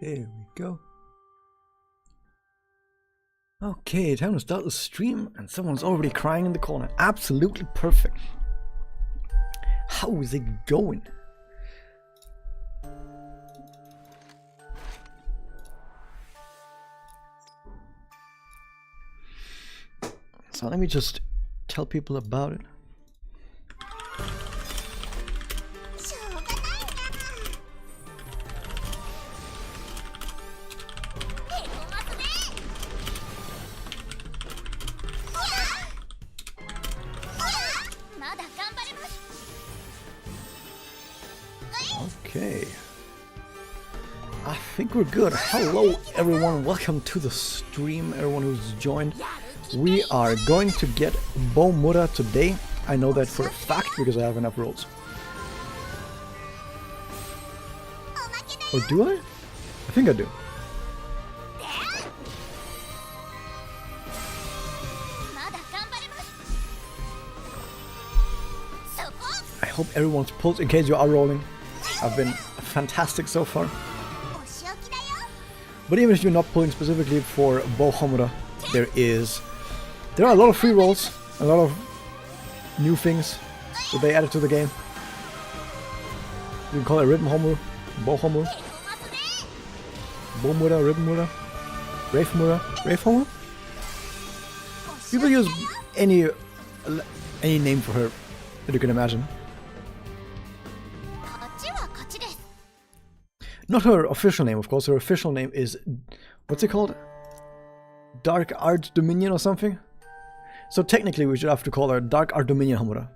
Here we go. Okay, time to start the stream, and someone's already crying in the corner. Absolutely perfect. How is it going? So let me just tell people about it. Okay, I think we're good. Hello everyone, welcome to the stream, everyone who's joined. We are going to get Homura today. I know that for a fact because I have enough rolls. Or do I? I think I do. I hope everyone's pulled in case you are rolling. I've been fantastic so far. But even if you're not pulling specifically for Homura, there are a lot of free rolls, a lot of new things that they added to the game. You can call it Rhythm Homura, Homura, Homura, Rhythm Homura, Wraith Homura, Wraith Homura. People use any name for her that you can imagine. Not her official name, of course. Her official name is, what's it called? Dark Art Dominion or something? So technically we should have to call her Dark Art Dominion Homura.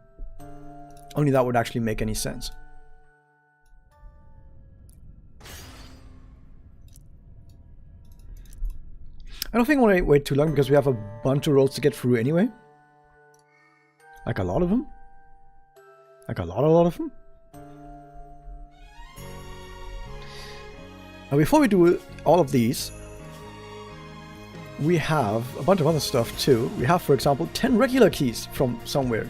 Only that would actually make any sense. I don't think I want to wait too long because we have a bunch of rolls to get through anyway. Like a lot of them. Like a lot of them. Now before we do all of these, we have a bunch of other stuff too. We have, for example, 10 regular keys from somewhere.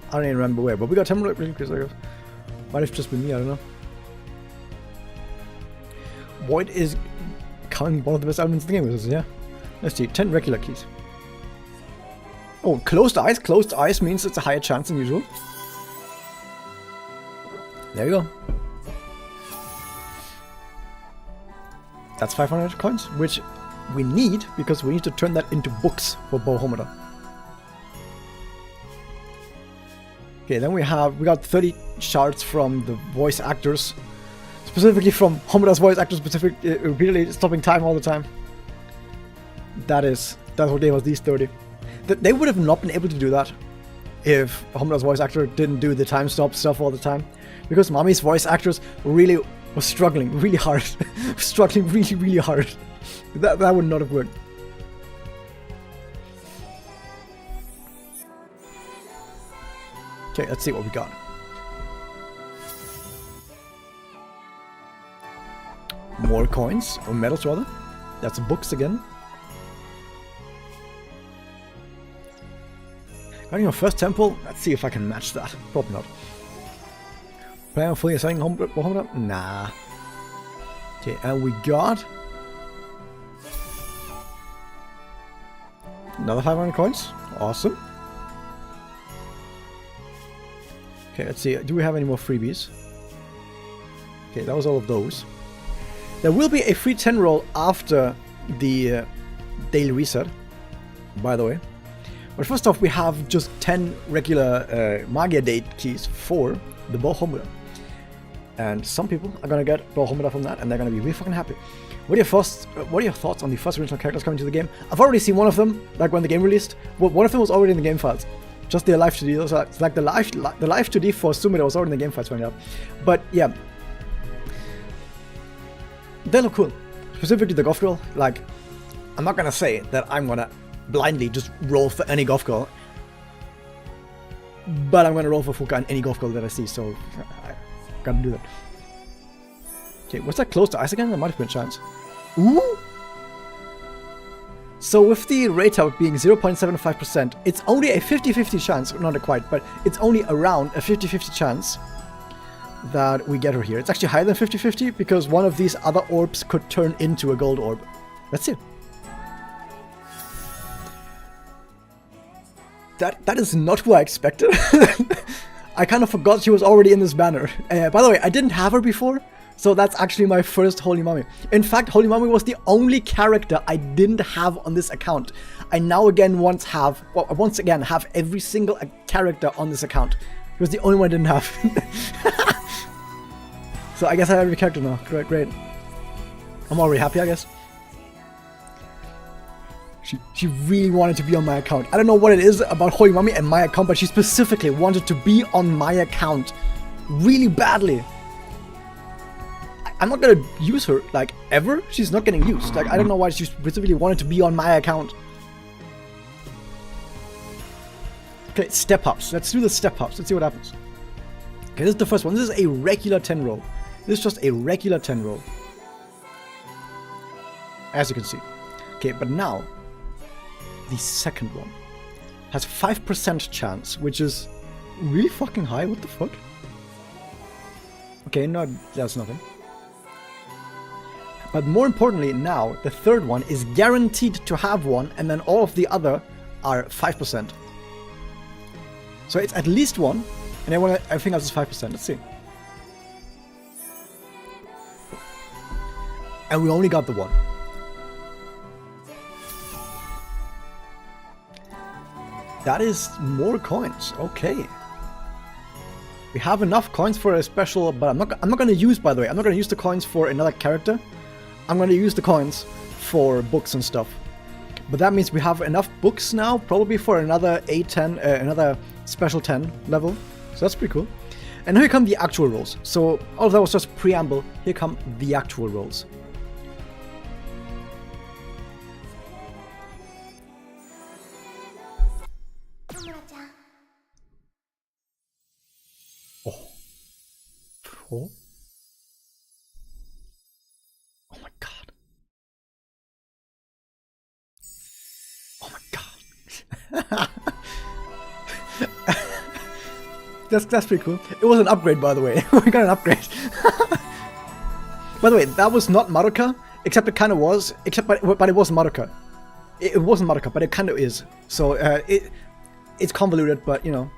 I don't even remember where, but we got 10 regular keys, I guess. Might have just been me, I don't know. Void is becoming one of the best elements in the game, yeah? Let's see, 10 regular keys. Oh, closed eyes. Closed eyes means it's a higher chance than usual. There you go. That's 500 coins, which we need because we need to turn that into books for Homura. Okay, then we got 30 shards from the voice actors, specifically from Homura's voice actors, repeatedly stopping time all the time. That's what gave us these 30. They would have not been able to do that if Homura's voice actor didn't do the time stop stuff all the time, because Mami's voice actors really was struggling really hard. Struggling really hard. That would not have worked. Okay, let's see what we got. More coins, or medals rather. That's books again. Got your first temple. Let's see if I can match that. Probably not. Plan on fully assigning Homura? Nah. Okay, and we got another 500 coins. Awesome. Okay, let's see. Do we have any more freebies? Okay, that was all of those. There will be a free 10 roll after the daily reset, by the way. But first off, we have just 10 regular Magia Date keys for the Homura. And some people are gonna get Homura from that, and they're gonna be really fucking happy. What are your thoughts on the first original characters coming to the game? I've already seen one of them, like when the game released. Well, one of them was already in the game files. Just the live 2D. So it's like the live 2D for Sumida was already in the game files when up. But yeah, they look cool. Specifically the Goth Girl. Like, I'm not gonna say that I'm gonna blindly just roll for any Goth Girl, but I'm gonna roll for Fuka and any Goth Girl that I see. So I gotta do that. Okay, what's that close to ice again? That might have been a chance. Ooh! So with the rate out being 0.75%, it's only a 50-50 chance, not quite, but it's only around a 50-50 chance that we get her here. It's actually higher than 50-50 because one of these other orbs could turn into a gold orb. Let's see. That is not who I expected. I kind of forgot she was already in this banner. By the way, I didn't have her before, so that's actually my first Holy Mummy. In fact, Holy Mummy was the only character I didn't have on this account. I now once again have every single character on this account. It was the only one I didn't have. So I guess I have every character now. Great. I'm already happy, I guess. She really wanted to be on my account. I don't know what it is about Holy Mummy and my account, but she specifically wanted to be on my account really badly. I'm not gonna use her, like, ever. She's not getting used. Like, I don't know why she specifically wanted to be on my account. Okay, step-ups. Let's do the step-ups. Let's see what happens. Okay, this is the first one. This is a regular 10 roll. This is just a regular 10 roll. As you can see. Okay, but now, the second one has 5% chance, which is really fucking high. What the fuck? Okay, no, that's nothing. But more importantly, now, the third one is guaranteed to have one, and then all of the other are 5%. So it's at least one, and everything else is 5%. Let's see. And we only got the one. That is more coins. Okay. We have enough coins for a special, but I'm not going to use, by the way, I'm not going to use the coins for another character. I'm going to use the coins for books and stuff. But that means we have enough books now, probably for another A10, another special 10 level. So that's pretty cool. And here come the actual rolls. So all of that was just preamble. Here come the actual rolls. Oh. Oh my god. Oh my god. That's pretty cool. It was an upgrade, by the way. We got an upgrade. By the way, that was not Madoka, except it kind of was. But it wasn't Madoka. It wasn't Madoka, but it kind of is. So it's convoluted, but you know.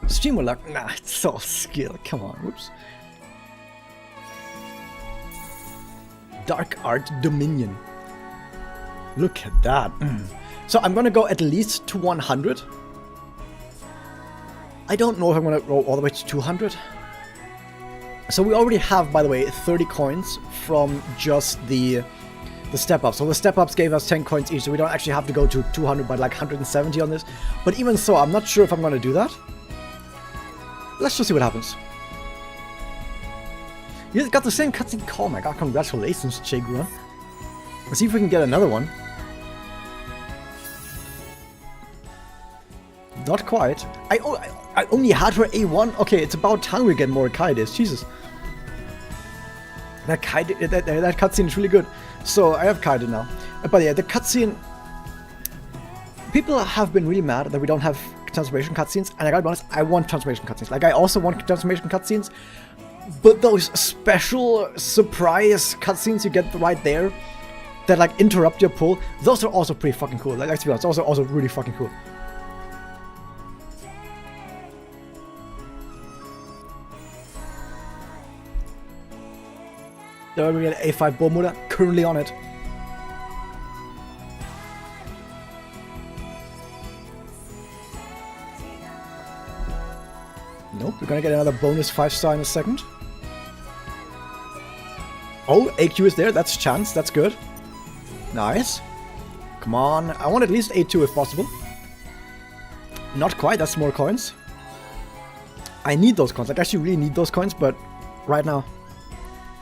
Streamer luck? Nah, it's so skill. Come on, whoops. Dark Art Dominion. Look at that. So I'm gonna go at least to 100. I don't know if I'm gonna roll all the way to 200. So we already have, by the way, 30 coins from just the step-ups. So the step-ups gave us 10 coins each, so we don't actually have to go to 200, but like 170 on this. But even so, I'm not sure if I'm gonna do that. Let's just see what happens. You got the same cutscene. Oh my god, congratulations, Chegura. Let's see if we can get another one. Not quite. I only had her A1. Okay, it's about time we get more Kaides. Jesus. That cutscene is really good. So I have Kaide now. But yeah, the cutscene... People have been really mad that we don't have transformation cutscenes, and I gotta be honest, I want transformation cutscenes. Like, I also want transformation cutscenes, but those special surprise cutscenes you get right there that like interrupt your pull, those are also pretty fucking cool. Like, to be honest, also really fucking cool. There we get A5 Homura, currently on it. Nope, we're gonna get another bonus 5-star in a second. Oh, AQ is there, that's chance, that's good. Nice. Come on, I want at least A2 if possible. Not quite, that's more coins. I need those coins, like, I actually really need those coins, but right now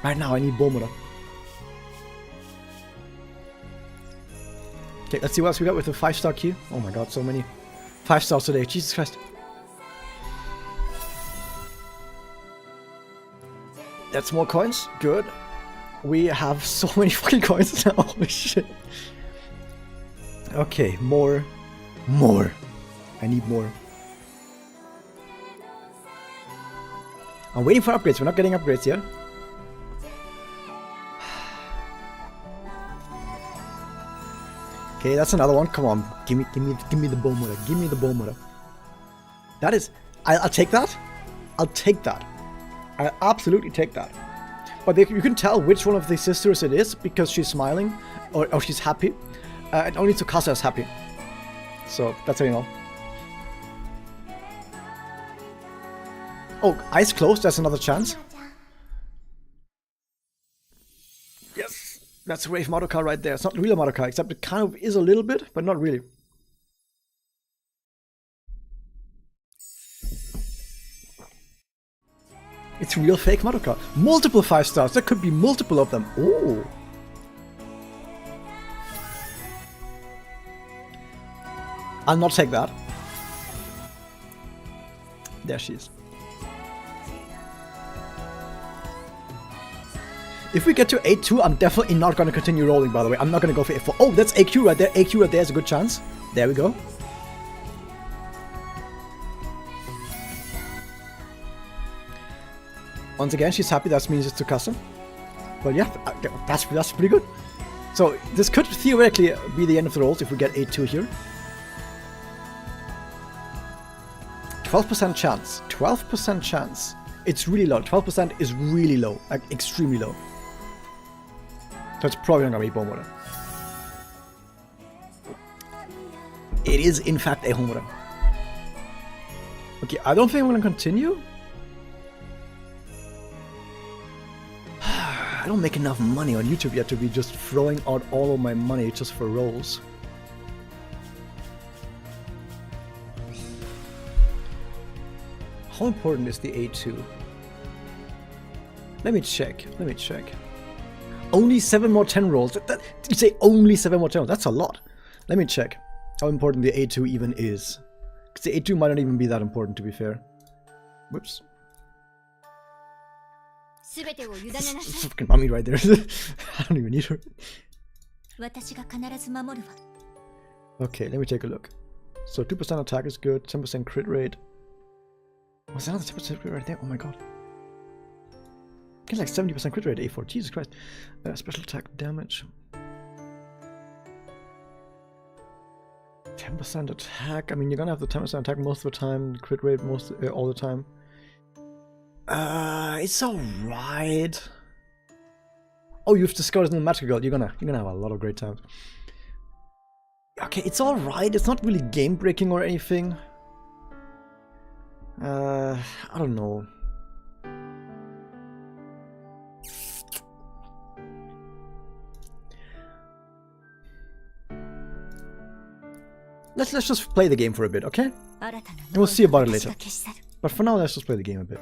I need Homura. Okay, let's see what else we got with the 5-star queue. Oh my god, so many 5 stars today, Jesus Christ. That's more coins, good. We have so many fucking coins now, holy shit. Okay, more. I need more. I'm waiting for upgrades. We're not getting upgrades yet. Okay, that's another one. Come on, give me the Homura. Give me the Homura. That is, I'll take that. I'll take that. I'll absolutely take that. But you can tell which one of the sisters it is because she's smiling or she's happy. And only Tsukasa is happy. So that's how you know. Oh, eyes closed. That's another chance. Yes, that's Wraith Madoka right there. It's not real Madoka, except it kind of is a little bit, but not really. It's real fake Madoka. Multiple 5 stars. There could be multiple of them. Oh. I'll not take that. There she is. If we get to 8-2, I'm definitely not going to continue rolling, by the way. I'm not going to go for 8-4. Oh, that's AQ right there. AQ right there is a good chance. There we go. Once again, she's happy. That means it's Tsukasa. But yeah, that's pretty good. So this could theoretically be the end of the rolls if we get 8-2 here. 12% chance. 12% chance. It's really low. 12% is really low. Like, extremely low. So it's probably not going to be Homura. It is, in fact, a Homura. Okay, I don't think I'm going to continue. I don't make enough money on YouTube yet to be just throwing out all of my money just for rolls. How important is the A2? Let me check. Only 7 more 10 rolls. You say only 7 more 10 rolls. That's a lot. Let me check how important the A2 even is. Because the A2 might not even be that important, to be fair. Whoops. Fucking mommy right there. I don't even need her. Okay, let me take a look. So 2% attack is good, 10% crit rate. Was that another 10% crit right there? Oh my god. It's like 70% crit rate A4. Jesus Christ. Special attack damage. 10% attack. I mean, you're gonna have the 10% attack most of the time. Crit rate all the time. It's alright. Oh, you've discovered new magical girl. You're gonna have a lot of great times. Okay, it's alright. It's not really game breaking or anything. I don't know. Let's just play the game for a bit, okay? And we'll see about it later. But for now, let's just play the game a bit.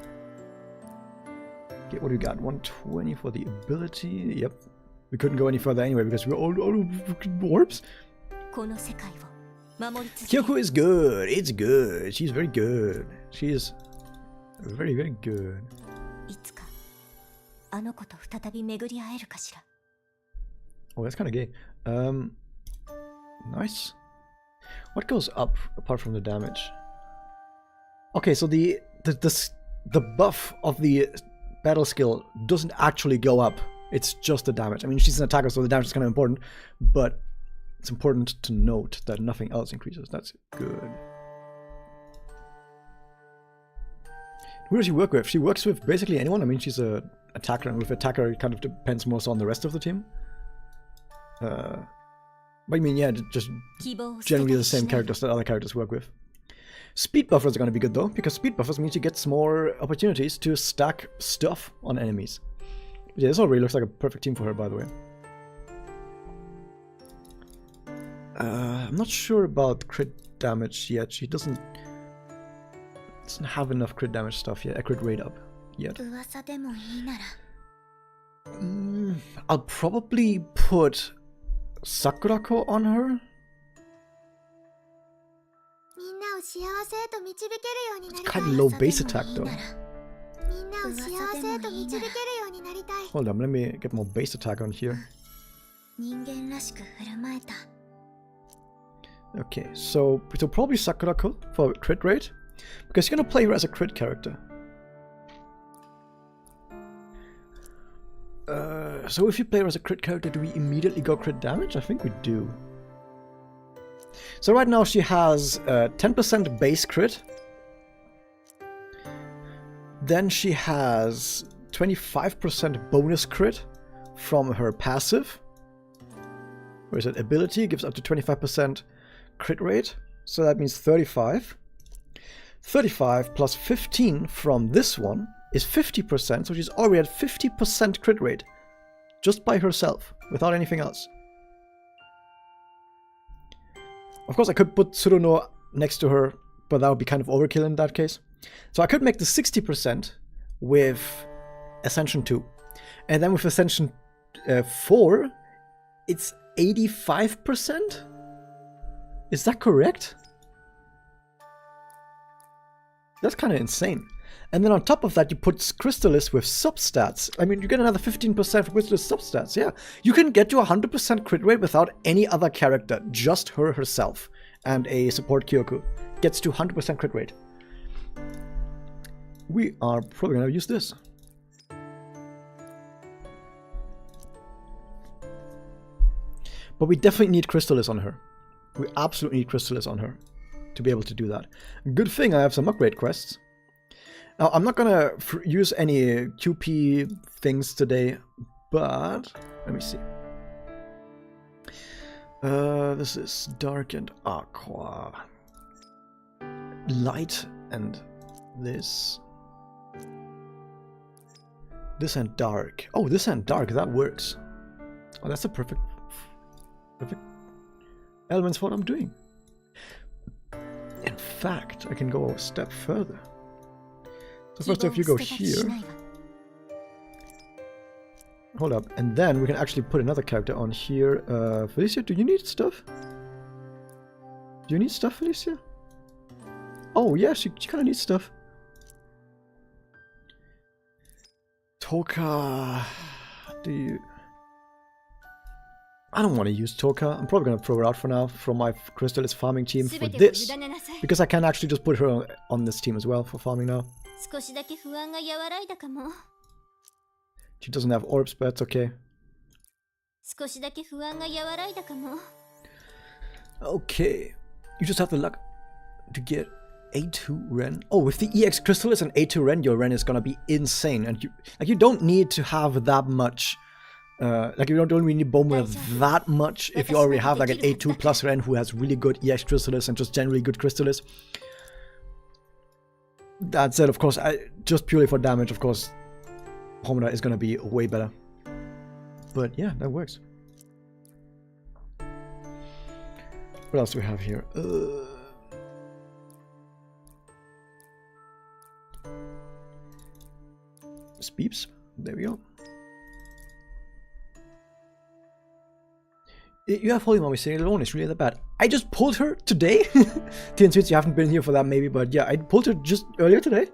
Okay, what do we got? 120 for the ability. Yep. We couldn't go any further anyway because we're all orbs. Kyoko is good. It's good. She's very good. She is very, very good. Oh, that's kind of gay. Nice. What goes up apart from the damage? Okay, so the buff of the battle skill doesn't actually go up. It's just the damage. I mean, she's an attacker, so the damage is kind of important, but it's important to note that nothing else increases. That's good. Who does she work with? She works with basically anyone. I mean, she's an attacker, and with attacker, it kind of depends more so on the rest of the team. But I mean, yeah, just generally the same characters that other characters work with. Speed buffers are going to be good though, because speed buffers means you get more opportunities to stack stuff on enemies. Yeah, this already looks like a perfect team for her, by the way. I'm not sure about crit damage yet. She doesn't have enough crit damage stuff yet, crit rate up yet. I'll probably put Sakurako on her. It's kind of low base attack though. Hold on, let me get more base attack on here. Okay, so probably Sakurako for crit rate, because you're gonna play her as a crit character. So if you play her as a crit character, do we immediately go crit damage? I think we do. So right now she has 10% base crit. Then she has 25% bonus crit from her passive. Where is it? Ability gives up to 25% crit rate. So that means 35. 35 plus 15 from this one is 50%. So she's already at 50% crit rate. Just by herself, without anything else. Of course, I could put Tsuruno next to her, but that would be kind of overkill in that case. So I could make the 60% with Ascension 2. And then with Ascension 4, it's 85%? Is that correct? That's kind of insane. And then on top of that, you put Crystallis with substats. I mean, you get another 15% for Crystallis substats, yeah. You can get to 100% crit rate without any other character. Just her herself. And a support Kyoku gets to 100% crit rate. We are probably going to use this. But we definitely need Crystallis on her. We absolutely need Crystallis on her to be able to do that. Good thing I have some upgrade quests. Now, I'm not gonna use any QP things today, but let me see. This is dark and aqua. Light and this. This and dark. Oh, this and dark, that works. Oh, that's a perfect elements for what I'm doing. In fact, I can go a step further. So first if you go here, hold up, and then we can actually put another character on here. Felicia, do you need stuff? Do you need stuff, Felicia? Oh yeah, she kind of needs stuff. Toka, do you? I don't want to use Toka. I'm probably going to throw her out for now from my Crystallis farming team for this. Because I can actually just put her on this team as well for farming now. She doesn't have orbs, but that's okay. Okay. You just have the luck to get A2 Ren. Oh, with the EX Crystallis and A2 Ren, your Ren is going to be insane. And you don't need to have that much. Like you don't really need Bomber that much if you already have like an A2 plus Ren who has really good EX Crystallis and just generally good Crystallis. That said, of course, just purely for damage, of course, Homura is going to be way better. But yeah, that works. What else do we have here? Speeps. There we go. You have Holy Mommy sitting alone, it's really that bad. I just pulled her today. Tien Switch, you haven't been here for that maybe, but yeah, I pulled her just earlier today.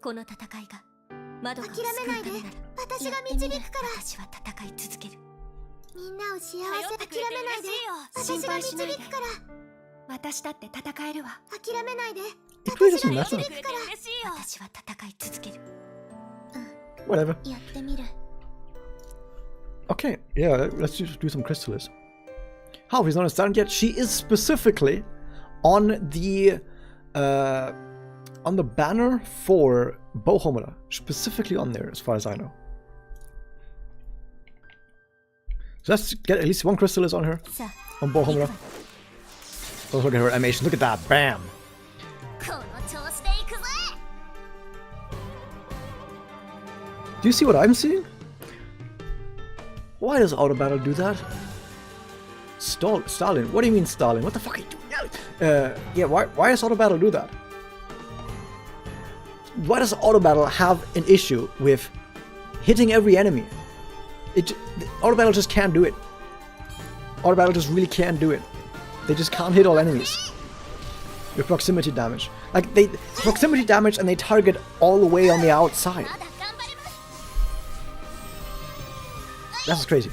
It really doesn't matter. Whatever. Okay, yeah, let's just do some Crystallis. How, he's not started yet? She is specifically on the banner for Bow Homura. Specifically on there, as far as I know. So let's get at least one Crystallis on her. On Bow Homura. Let's look at her animation. Look at that. Bam! Do you see what I'm seeing? Why does auto battle do that? Stalin? What do you mean Stalin? What the fuck are you doing? Yeah, why does auto battle do that? Why does auto battle have an issue with hitting every enemy? Auto battle just can't do it. Auto battle just really can't do it. They just can't hit all enemies with proximity damage. Like proximity damage and they target all the way on the outside. That's crazy.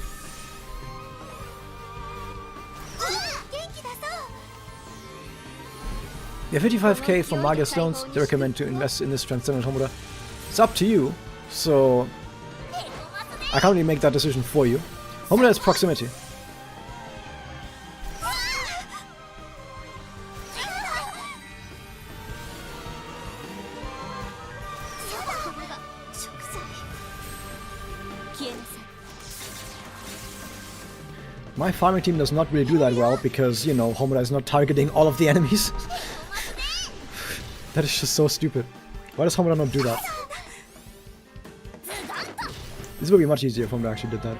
You have 55k from Magia Stones. They recommend to invest in this Transcendent Homura. It's up to you. So I can't really make that decision for you. Homura is proximity. My farming team does not really do that well because, you know, Homura is not targeting all of the enemies. That is just so stupid. Why does Homura not do that? This would be much easier if Homura actually did that.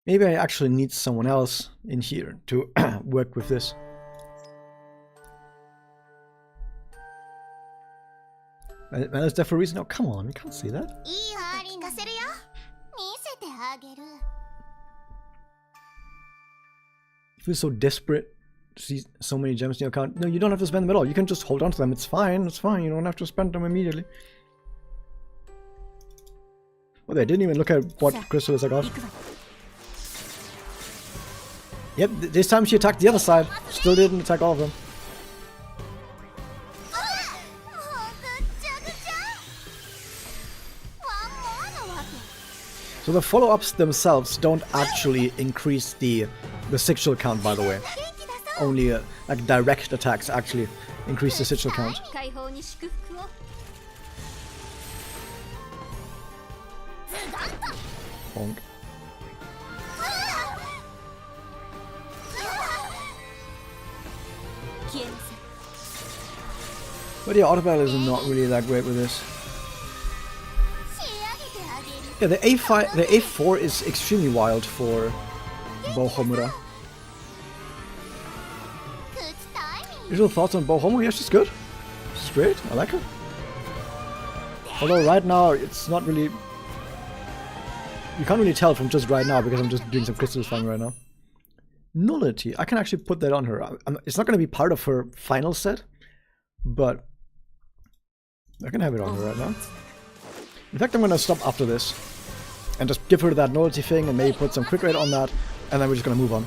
Maybe I actually need someone else in here to work with this. And is that for a reason? Oh, come on, you can't say that. You feel so desperate to see so many gems in your account. No, you don't have to spend them at all. You can just hold on to them. It's fine, it's fine. You don't have to spend them immediately. Well, they didn't even look at what crystals I got. Yep, this time she attacked the other side. Still didn't attack all of them. So the follow-ups themselves don't actually increase the sigil count, by the way. Only like direct attacks actually increase the sigil count. Bonk. But yeah, Autobattle is not really that great with this. Yeah, the A4 is extremely wild for Bow Homura. Usual thoughts on Bow Homura? Yeah, she's good. She's great. I like her. Although right now it's not really... You can't really tell from just right now because I'm just doing some crystals farming right now. Nullity. I can actually put that on her. It's not going to be part of her final set, but I can have it on her right now. In fact, I'm going to stop after this and just give her that nullity thing and maybe put some quick rate on that, and then we're just going to move on.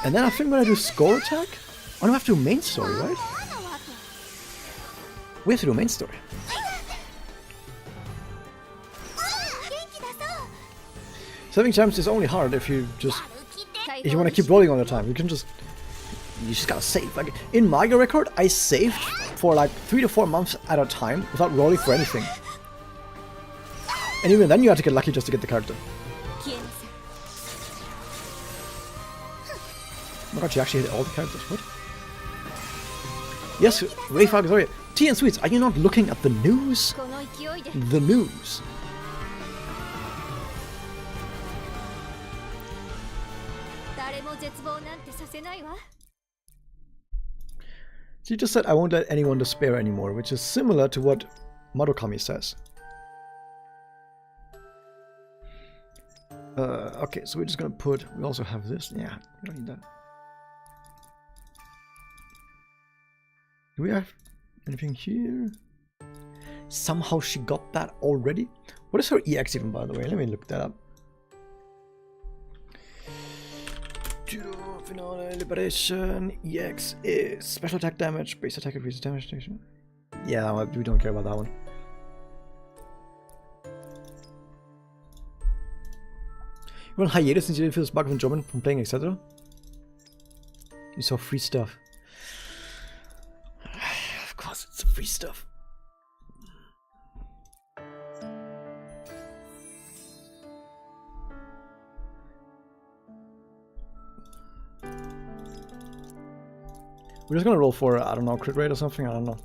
And then I think when I do score attack... Oh no, I have to do main story, right? We have to do main story. Saving gems is only hard if you want to keep rolling all the time. You just gotta save. Like in Mario Record, I saved for like 3 to 4 months at a time without rolling for anything. And even then you had to get lucky just to get the character. Oh my god, you actually hit all the characters. What? Yes, Wraith, sorry. Tea and Sweets, are you not looking at the news? The news. She just said, I won't let anyone despair anymore, which is similar to what Marukami says. Okay, so we're just gonna put... We also have this. Yeah, we don't need that. Do we have anything here? Somehow she got that already? What is her EX even, by the way? Let me look that up. Finale, Liberation, EX is special attack damage, base attack increases damage station. Yeah, we don't care about that one. You want hiatus since you didn't feel spark of enjoyment from playing, etc.? You saw free stuff. Of course, it's free stuff. We're just gonna roll for, I don't know, crit rate or something, I don't know.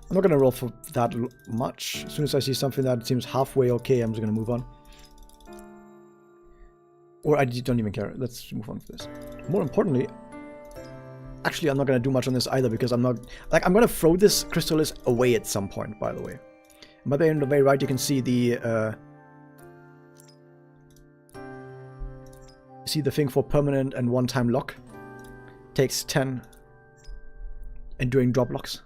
I'm not gonna roll for that much. As soon as I see something that seems halfway okay, I'm just gonna move on. Or I don't even care. Let's move on to this. More importantly, actually I'm not gonna do much on this either because I'm not... Like, I'm gonna throw this Crystallis away at some point, by the way. And by the way, on the very right you can see the... see the thing for permanent and one-time lock. Takes 10... enduring drop locks.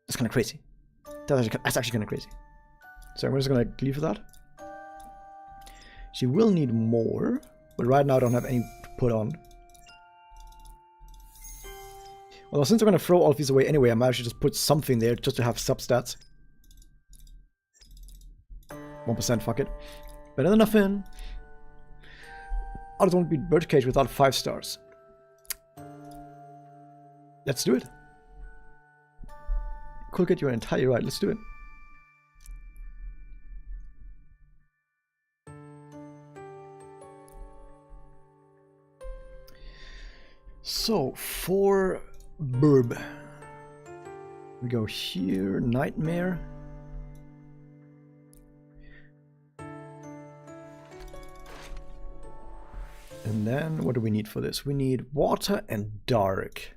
That's kind of crazy. That's actually kind of crazy. So I'm just going to leave that. She will need more. But right now I don't have any to put on. Well, since I'm going to throw all of these away anyway, I might actually just put something there just to have substats. 1%, fuck it. Better than nothing. I just want to beat Birdcage without 5 stars. Let's do it. Could get you're entirely right. Let's do it. So, for Burb, we go here, Nightmare. And then, what do we need for this? We need Water and Dark.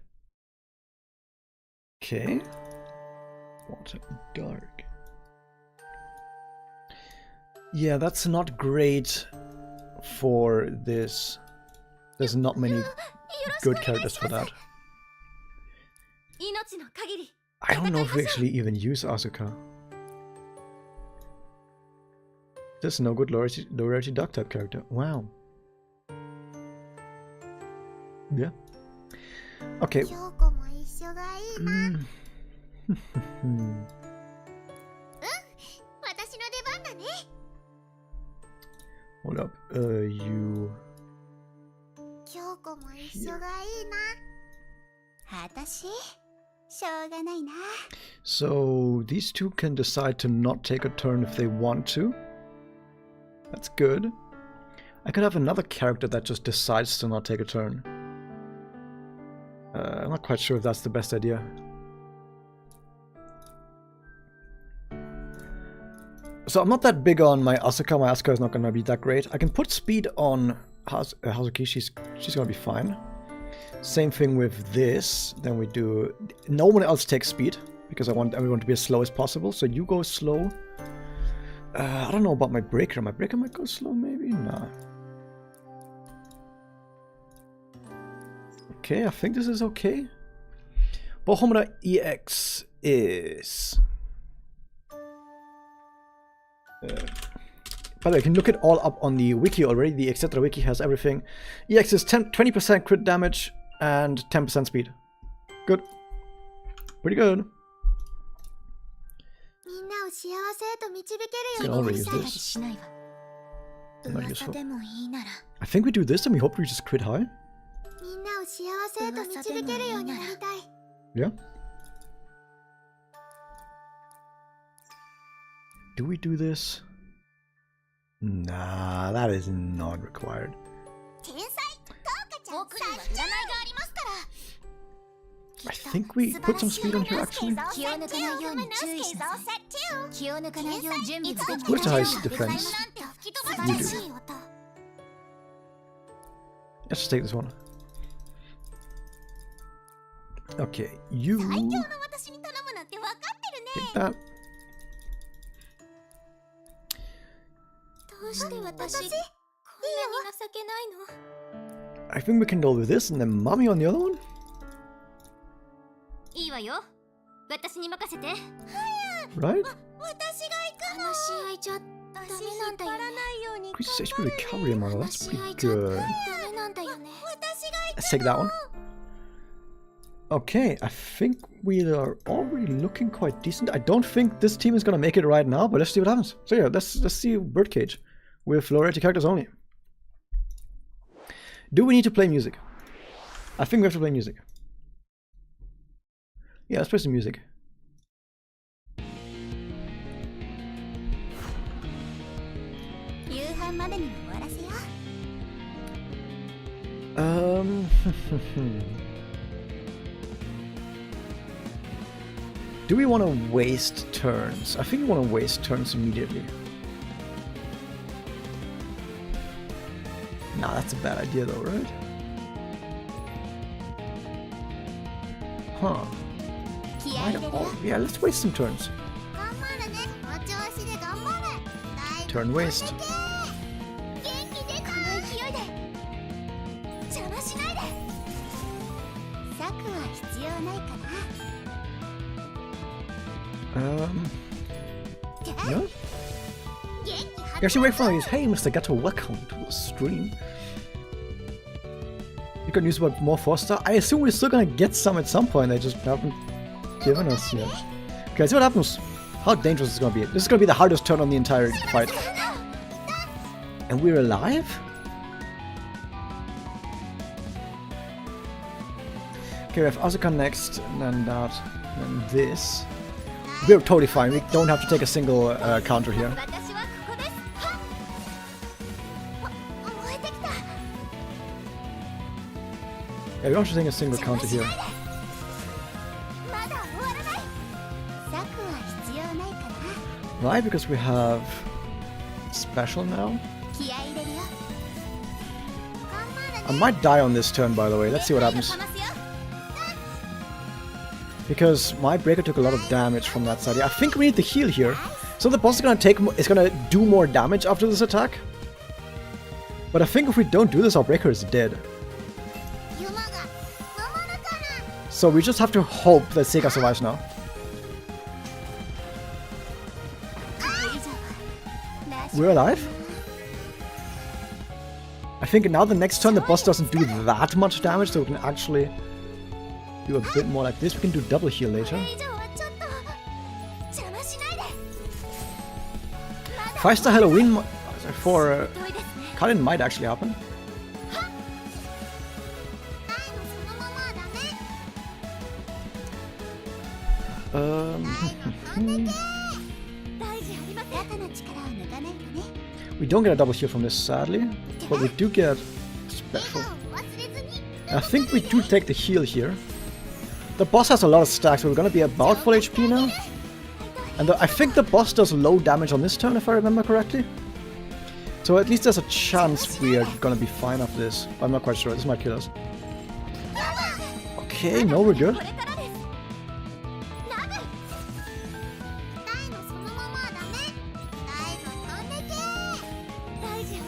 Okay. Water and Dark. Yeah, that's not great for this. There's not many good characters for that. I don't know if we actually even use Asuka. There's no good low rarity Dark type character. Wow. Yeah. Okay. Hold up. You. So these two can decide to not take a turn if they want to. That's good. I could have another character that just decides to not take a turn. I'm not quite sure if that's the best idea. So I'm not that big on my Asuka. My Asuka is not going to be that great. I can put speed on Hazuki. She's going to be fine. Same thing with this. Then we do... No one else takes speed, because I want everyone to be as slow as possible. So you go slow. I don't know about my breaker. My breaker might go slow, maybe? Nah. Okay, I think this is okay. But Homura EX is... by the way, you can look it all up on the wiki already. The etc. wiki has everything. EX is 20% crit damage and 10% speed. Good. Pretty good. Can already use this. Not useful. I think we do this and we hope we just crit high. Yeah. Do we do this? Nah, that is not required. I think we put some speed on here actually. Where's the highest defense? You do. Let's just take this one. Okay, you take that. I think we can go with this and then Mommy on the other one. Right? Increases HP recovery model, that's pretty good. Let's take that one. Okay, I think we are already looking quite decent. I don't think this team is gonna make it right now, but let's see what happens. So yeah, let's see Birdcage with low rarity characters only. Do we need to play music? I think we have to play music. Yeah, let's play some music. Do we want to waste turns? I think we want to waste turns immediately. Nah, that's a bad idea though, right? Huh. Yeah, let's waste some turns. Turn waste. No? You actually wait for these. Hey, Mr. Gato, welcome to the stream. We could use about more 4-star. I assume we're still gonna get some at some point. They just haven't given us yet. Okay, let's see what happens. How dangerous is this gonna be? This is gonna be the hardest turn on the entire fight. And we're alive? Okay, we have Asuka next, and then that, and then this. We're totally fine. We don't have to take a single counter here. Yeah, we don't have to take a single counter here. Why? Because we have special now. I might die on this turn, by the way. Let's see what happens. Because my breaker took a lot of damage from that side. Yeah, I think we need to heal here. So the boss is gonna do more damage after this attack. But I think if we don't do this, our breaker is dead. So we just have to hope that Sega survives now. We're alive? I think now the next turn the boss doesn't do that much damage, so we can actually do a bit more like this. We can do double heal later. 5-star Halloween for Kalin might actually happen. We don't get a double heal from this, sadly, but we do get special. I think we do take the heal here. The boss has a lot of stacks, so we're gonna be about full HP now. And I think the boss does low damage on this turn, if I remember correctly. So at least there's a chance we are gonna be fine after this. I'm not quite sure, this might kill us. Okay, no, we're good.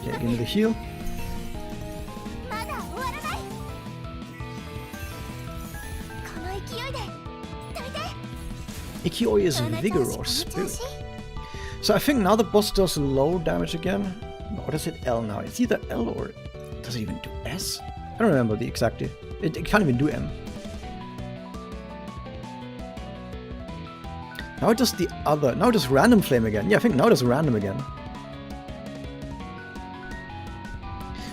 Okay, give me the heal. Ikioi is Vigor or Spirit. So I think now the boss does low damage again. Or does it L now? It's either L or... Does it even do S? I don't remember the exactly. It can't even do M. Now it does the other... Now it does Random Flame again. Yeah, I think now it does Random again.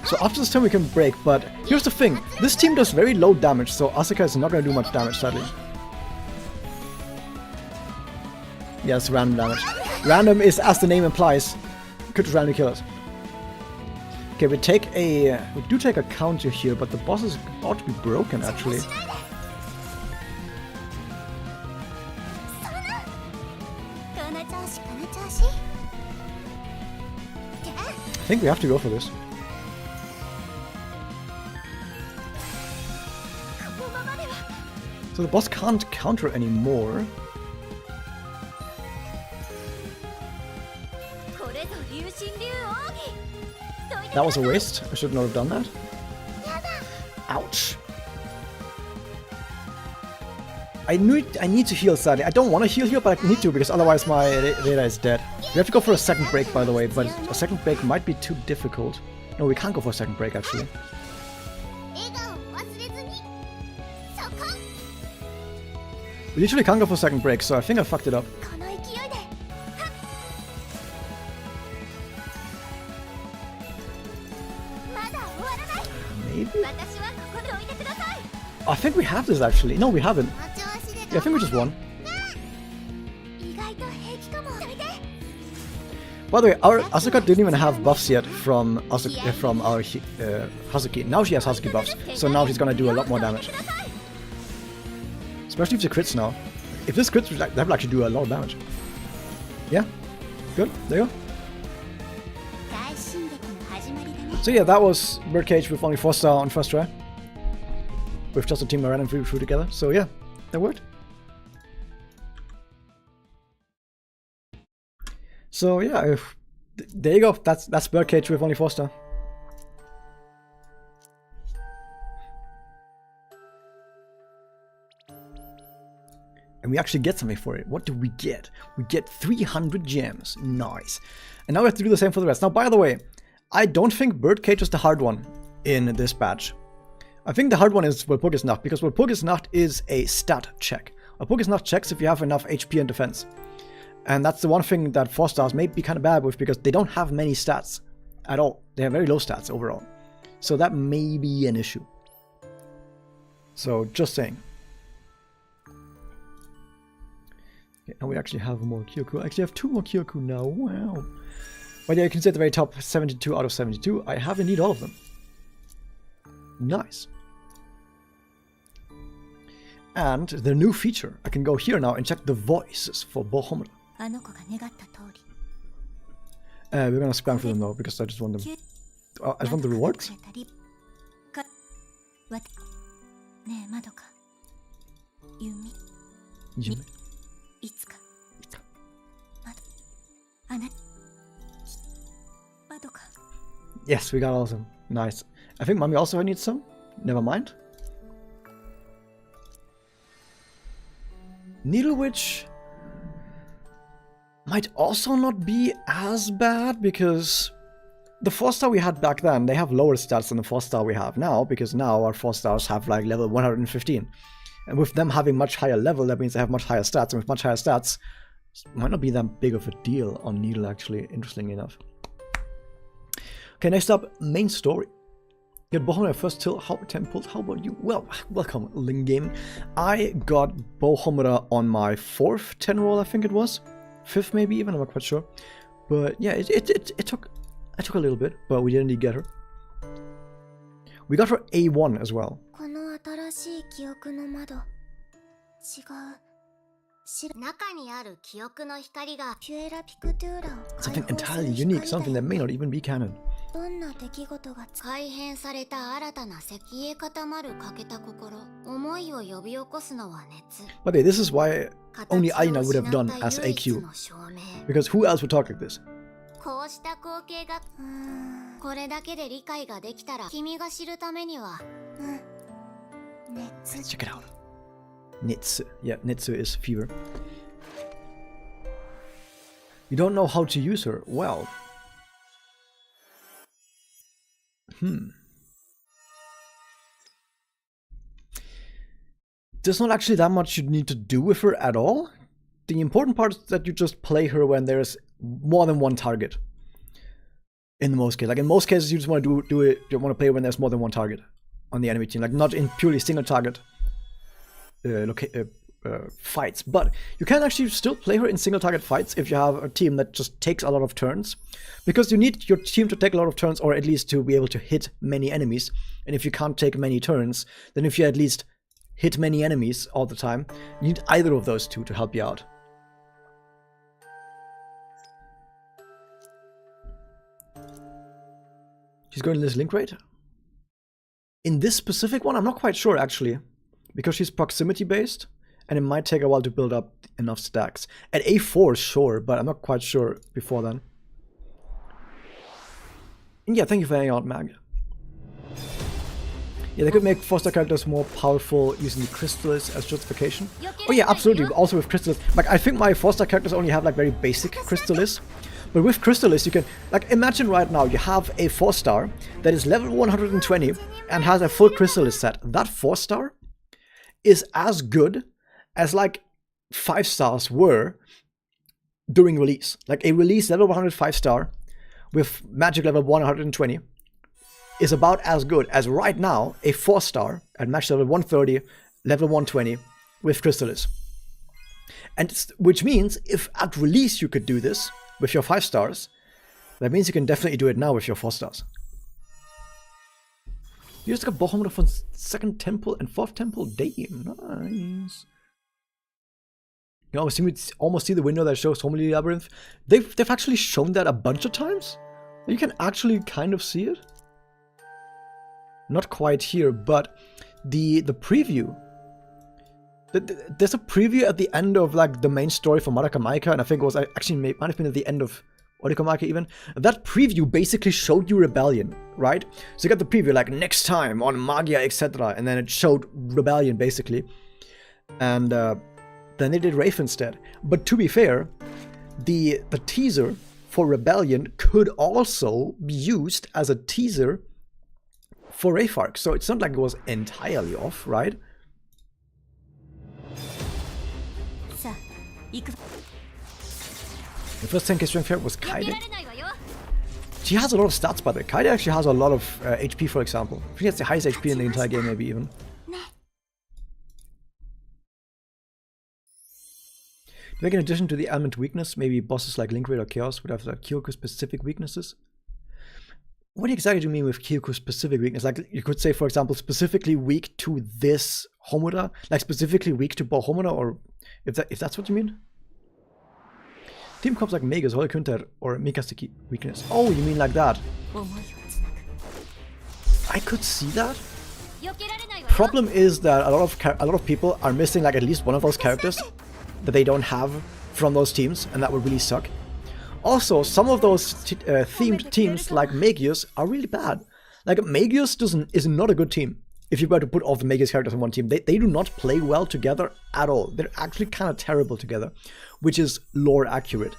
So after this turn we can break, but here's the thing. This team does very low damage, so Asuka is not going to do much damage, sadly. Yeah, it's random damage. Random is, as the name implies, could just randomly kill us. Okay, we do take a counter here, but the boss is about to be broken, actually. I think we have to go for this. So the boss can't counter anymore. That was a waste. I should not have done that. Ouch. I need to heal, sadly. I don't want to heal here, but I need to, because otherwise my Reda is dead. We have to go for a second break, by the way, but a second break might be too difficult. No, we can't go for a second break, actually. We literally can't go for a second break, so I think I fucked it up. Maybe? I think we have this, actually. No, we haven't. Yeah, I think we just won. By the way, our Asuka didn't even have buffs yet from our Hazuki. Now she has Hazuki buffs, so now she's gonna do a lot more damage. Especially if she crits now. If this crits, that will actually do a lot of damage. Yeah, good, there you go. So yeah, that was Birdcage with only 4-star on first try. With just a team of random through together, so yeah, that worked. So yeah, there you go. That's Birdcage with only 4-star. And we actually get something for it. What do we get? We get 300 gems. Nice. And now we have to do the same for the rest. Now, by the way, I don't think Birdcage is the hard one in this batch. I think the hard one is Walpurgisnacht, because Walpurgisnacht is a stat check. Walpurgisnacht checks if you have enough HP and defense. And that's the one thing that 4 stars may be kind of bad with, because they don't have many stats at all. They have very low stats overall. So that may be an issue. So, just saying. Okay, and we actually have more Kyoku. I actually have 2 more Kyoku now. Wow. But yeah, you can see at the very top, 72 out of 72. I have indeed all of them. Nice. And the new feature, I can go here now and check the voices for Homura. We're gonna spam for them though, because I just want them. I just want the rewards. Yumi. Yes, we got all of them. Nice. I think Mommy also needs some. Never mind. Needle Witch might also not be as bad, because the 4-star we had back then, they have lower stats than the 4-star we have now, because now our 4-stars have like level 115. And with them having much higher level, that means they have much higher stats, and with much higher stats, it might not be that big of a deal on Needle, actually, interestingly enough. Okay, next up, main story. Get Homura first till 10 pulls. How about you? Well, welcome, Ling Game. I got Homura on my 4th 10 roll, I think it was. 5th maybe even, I'm not quite sure. But yeah, it took a little bit, but we didn't get her. We got her A1 as well. Something entirely unique, something that may not even be canon. But this is why only Aina would have done as AQ. Because who else would talk like this? Let's check it out. Nitsu. Yeah, Nitsu is fever. You don't know how to use her. Well. There's not actually that much you need to do with her at all. The important part is that you just play her when there's more than one target. In most cases. Like in most cases you just want to do it, you want to play when there's more than one target on the enemy team. Like not in purely single target fights. But you can actually still play her in single target fights if you have a team that just takes a lot of turns. Because you need your team to take a lot of turns, or at least to be able to hit many enemies. And if you can't take many turns, then if you at least hit many enemies all the time, you need either of those two to help you out. She's going to this link rate? In this specific one, I'm not quite sure actually. Because she's proximity based, and it might take a while to build up enough stacks. At A4, sure, but I'm not quite sure before then. And yeah, thank you for hanging out, Mag. Yeah, they could make 4-star characters more powerful using the Crystallis as justification. Oh yeah, absolutely, also with Crystallis. Like, I think my 4-star characters only have like very basic Crystallis. But with Crystallis, you can, like, imagine right now you have a 4-star that is level 120 and has a full Crystallis set. That 4-star is as good as like 5-stars were during release. Like a release level 105 star with magic level 120 is about as good as right now a 4-star at match level 130, level 120 with Crystallis. And which means if at release you could do this with your 5-stars, that means you can definitely do it now with your 4-stars. You just got Homura from 2nd temple and 4th temple. Damn, nice. You almost see the window that shows Homura Labyrinth. They've actually shown that a bunch of times. You can actually kind of see it. Not quite here, but the preview. There's a preview at the end of like the main story for Madoka Mágica, and I think it was actually might have been at the end of Madoka Mágica even. That preview basically showed you Rebellion, right? So you got the preview like next time on Magia, etc. And then it showed Rebellion basically. And then they did Wraith instead. But to be fair, the teaser for Rebellion could also be used as a teaser for Wraith arc, so it's not like it was entirely off, right? The first 10k strength here was Kaede. She has a lot of stats, by the way. Kaede actually has a lot of HP, for example. She has the highest HP in the entire game, maybe even. Like in addition to the element weakness, maybe bosses like Link Raid or Chaos would have like Kyoko-specific weaknesses. What exactly do you mean with Kyoko-specific weakness? Like you could say, for example, specifically weak to this Homura, like specifically weak to Bo Homura, or if that's what you mean. Team comps like Megas, Holy Kunter, or Mikaseki weakness. Oh, you mean like that? I could see that. Problem is that a lot of people are missing like at least one of those characters that they don't have from those teams, and that would really suck. Also, some of those themed teams like Magius are really bad. Like Magius is not a good team. If you were to put all the Magius characters on one team, they do not play well together at all. They're actually kind of terrible together, which is lore accurate.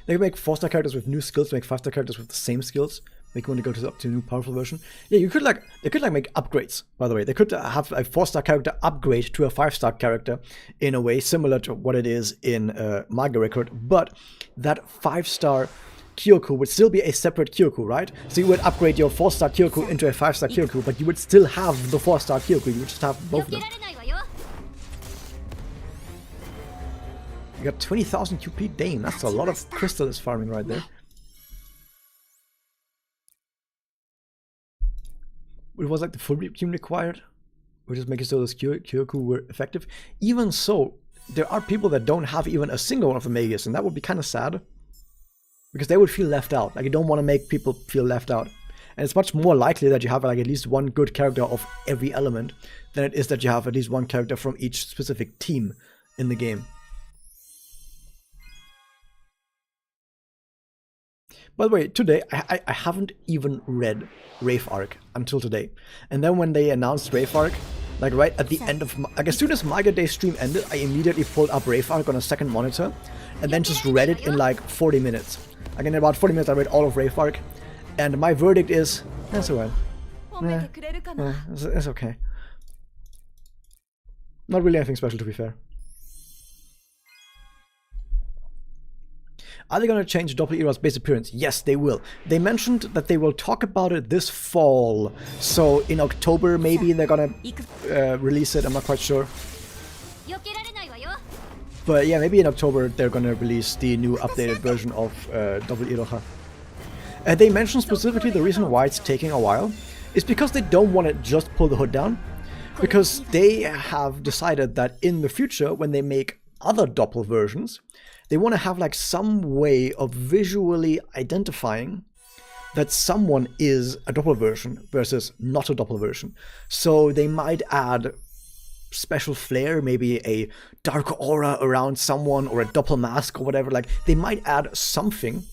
They can make 4-star characters with new skills, make 5-star characters with the same skills. Make one to go up to a new powerful version. Yeah, they could make upgrades, by the way. They could have a 4-star character upgrade to a 5-star character in a way similar to what it is in Manga Record, but that 5-star Kyoko would still be a separate Kyoko, right? So you would upgrade your 4-star Kyoko into a 5-star Kyoko, but you would still have the 4-star Kyoko. You would just have both of them. You got 20,000 QP. Damn, that's a lot of crystals farming right there. It was like the full team required, which is making so those Kyoku were effective. Even so, there are people that don't have even a single one of the Magius, and that would be kind of sad. Because they would feel left out. Like, you don't want to make people feel left out. And it's much more likely that you have like at least one good character of every element than it is that you have at least one character from each specific team in the game. By the way, today, I haven't even read Wraith Arc until today. And then when they announced Wraith Arc, like right at the end of, like as soon as Manga Day stream ended, I immediately pulled up Wraith Arc on a second monitor and then just read it in like 40 minutes. Like in about 40 minutes I read all of Wraith Arc, and my verdict is, that's alright. It's okay. Not really anything special, to be fair. Are they going to change Doppel-Era's base appearance? Yes, they will. They mentioned that they will talk about it this fall. So in October, maybe they're going to release it. I'm not quite sure. But yeah, maybe in October they're going to release the new updated version of Doppel-Era. They mentioned specifically the reason why it's taking a while is because they don't want to just pull the hood down. Because they have decided that in the future, when they make other Doppel versions, they want to have like some way of visually identifying that someone is a Doppel version versus not a Doppel version. So they might add special flair, maybe a dark aura around someone or a Doppel mask or whatever. Like they might add something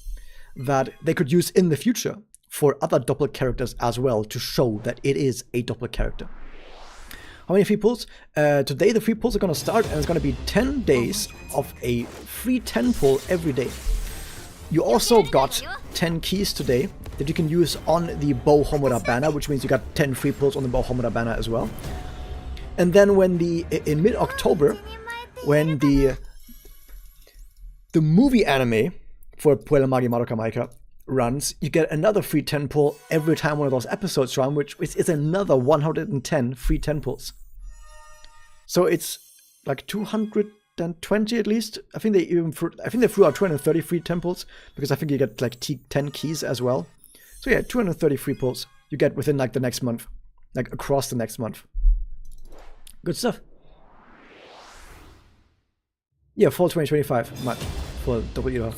that they could use in the future for other Doppel characters as well to show that it is a Doppel character. How many free pulls? Today the free pulls are going to start, and it's going to be 10 days of a free 10 pull every day. You also got 10 keys today that you can use on the Bo Homura banner, which means you got 10 free pulls on the Bo Homura banner as well. And then when in mid-October, when the movie anime for Puella Magi Madoka Mágica runs, you get another free 10 pull every time one of those episodes run, which is another 110 free 10 pulls. So it's like 220 at least. I think they threw out 230 free 10 pulls because I think you get like 10 keys as well. So yeah, 230 free pulls you get within like the next month, like across the next month. Good stuff. Yeah, fall 2025 much for Doppel-Era.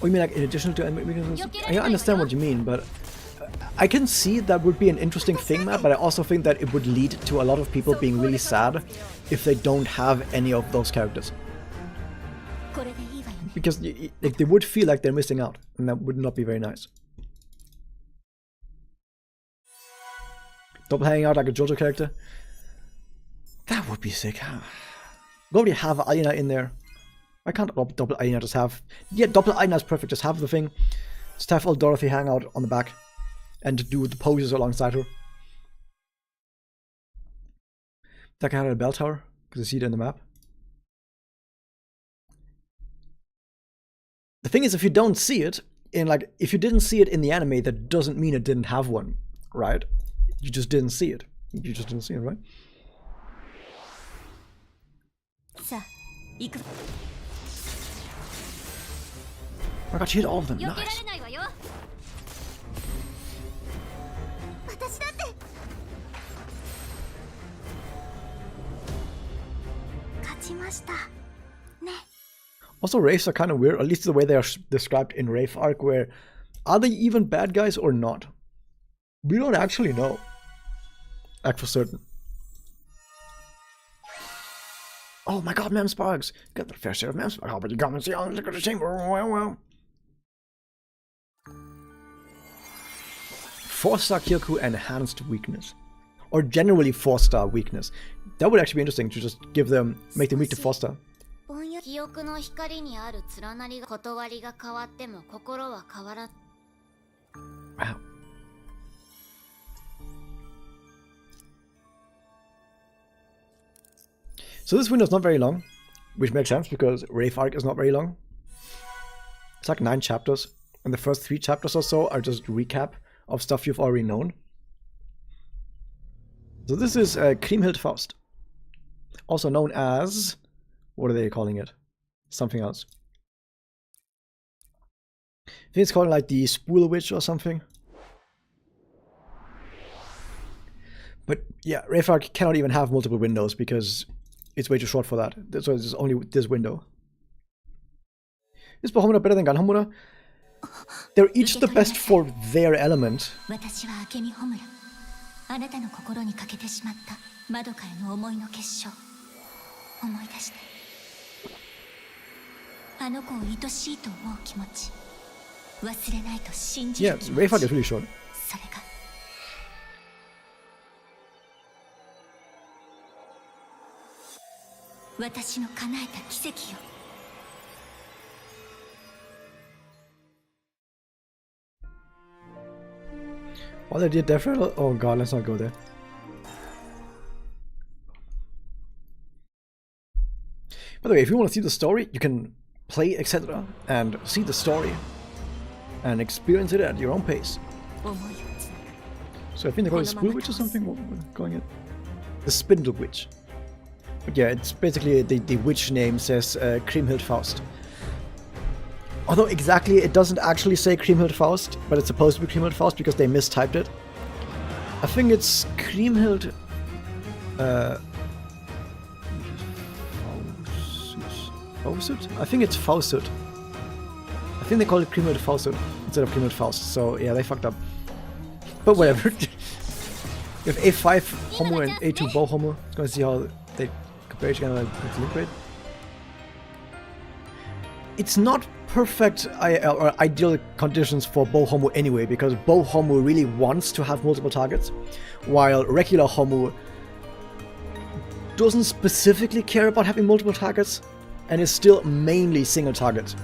Oh, you mean like in addition to... I understand what you mean, but I can see that would be an interesting thing, Matt, but I also think that it would lead to a lot of people being really sad if they don't have any of those characters. Because like, they would feel like they're missing out, and that would not be very nice. Double hanging out like a JoJo character? That would be sick. We already have Alina in there. I can't double Aina just have... Yeah, double Aina is perfect. Just have the thing. Just have old Dorothy hang out on the back and do the poses alongside her. That can have a bell tower, because I see it in the map. The thing is, if you don't see it, if you didn't see it in the anime, that doesn't mean it didn't have one, right? You just didn't see it. You just didn't see it, right? Oh my god, she hit all of them. Nice. Also, Wraiths are kind of weird, at least the way they are described in Wraith arc, where are they even bad guys or not? We don't actually know. Like for certain. Oh my god, Mem Sparks! Got the fair share of Mem Sparks. Oh, but you come and see all the chamber. Well. 4-star Kyoku enhanced weakness. Or generally 4-star weakness. That would actually be interesting to just make them weak to 4-star. Wow. So this window's not very long, which makes sense because Wraith arc is not very long. It's like 9 chapters, and the first 3 chapters or so are just recap of stuff you've already known. So this is Kriemhild Faust, also known as, what are they calling it? Something else. I think it's called like the Spool Witch or something. But yeah, Wraith arc cannot even have multiple windows because it's way too short for that. So it's only this window. Is Homura better than Gun Homura? They're each the best for their element. Yeah, Wraith arc is really short. Well, they did definitely. Oh god, let's not go there. By the way, if you want to see the story, you can play, etc., and see the story and experience it at your own pace. So I think they call it Spool Witch or something. What are we calling it? The Spindle Witch. But yeah, it's basically the witch name says Kriemhild Faust. Although exactly it doesn't actually say Kriemhild Faust, but it's supposed to be Kriemhild Faust because they mistyped it. I think it's Kriemhild Fausut? I think it's Fausut. I think they call it Kriemhild Fausut instead of Kriemhild Faust, so yeah, they fucked up. But whatever. You have A5 Homura and A2 Bow Homura. It's gonna see how they compare each other with link rate. It's not perfect or ideal conditions for Bow Homura anyway, because Bow Homura really wants to have multiple targets, while regular Homura doesn't specifically care about having multiple targets and is still mainly single target.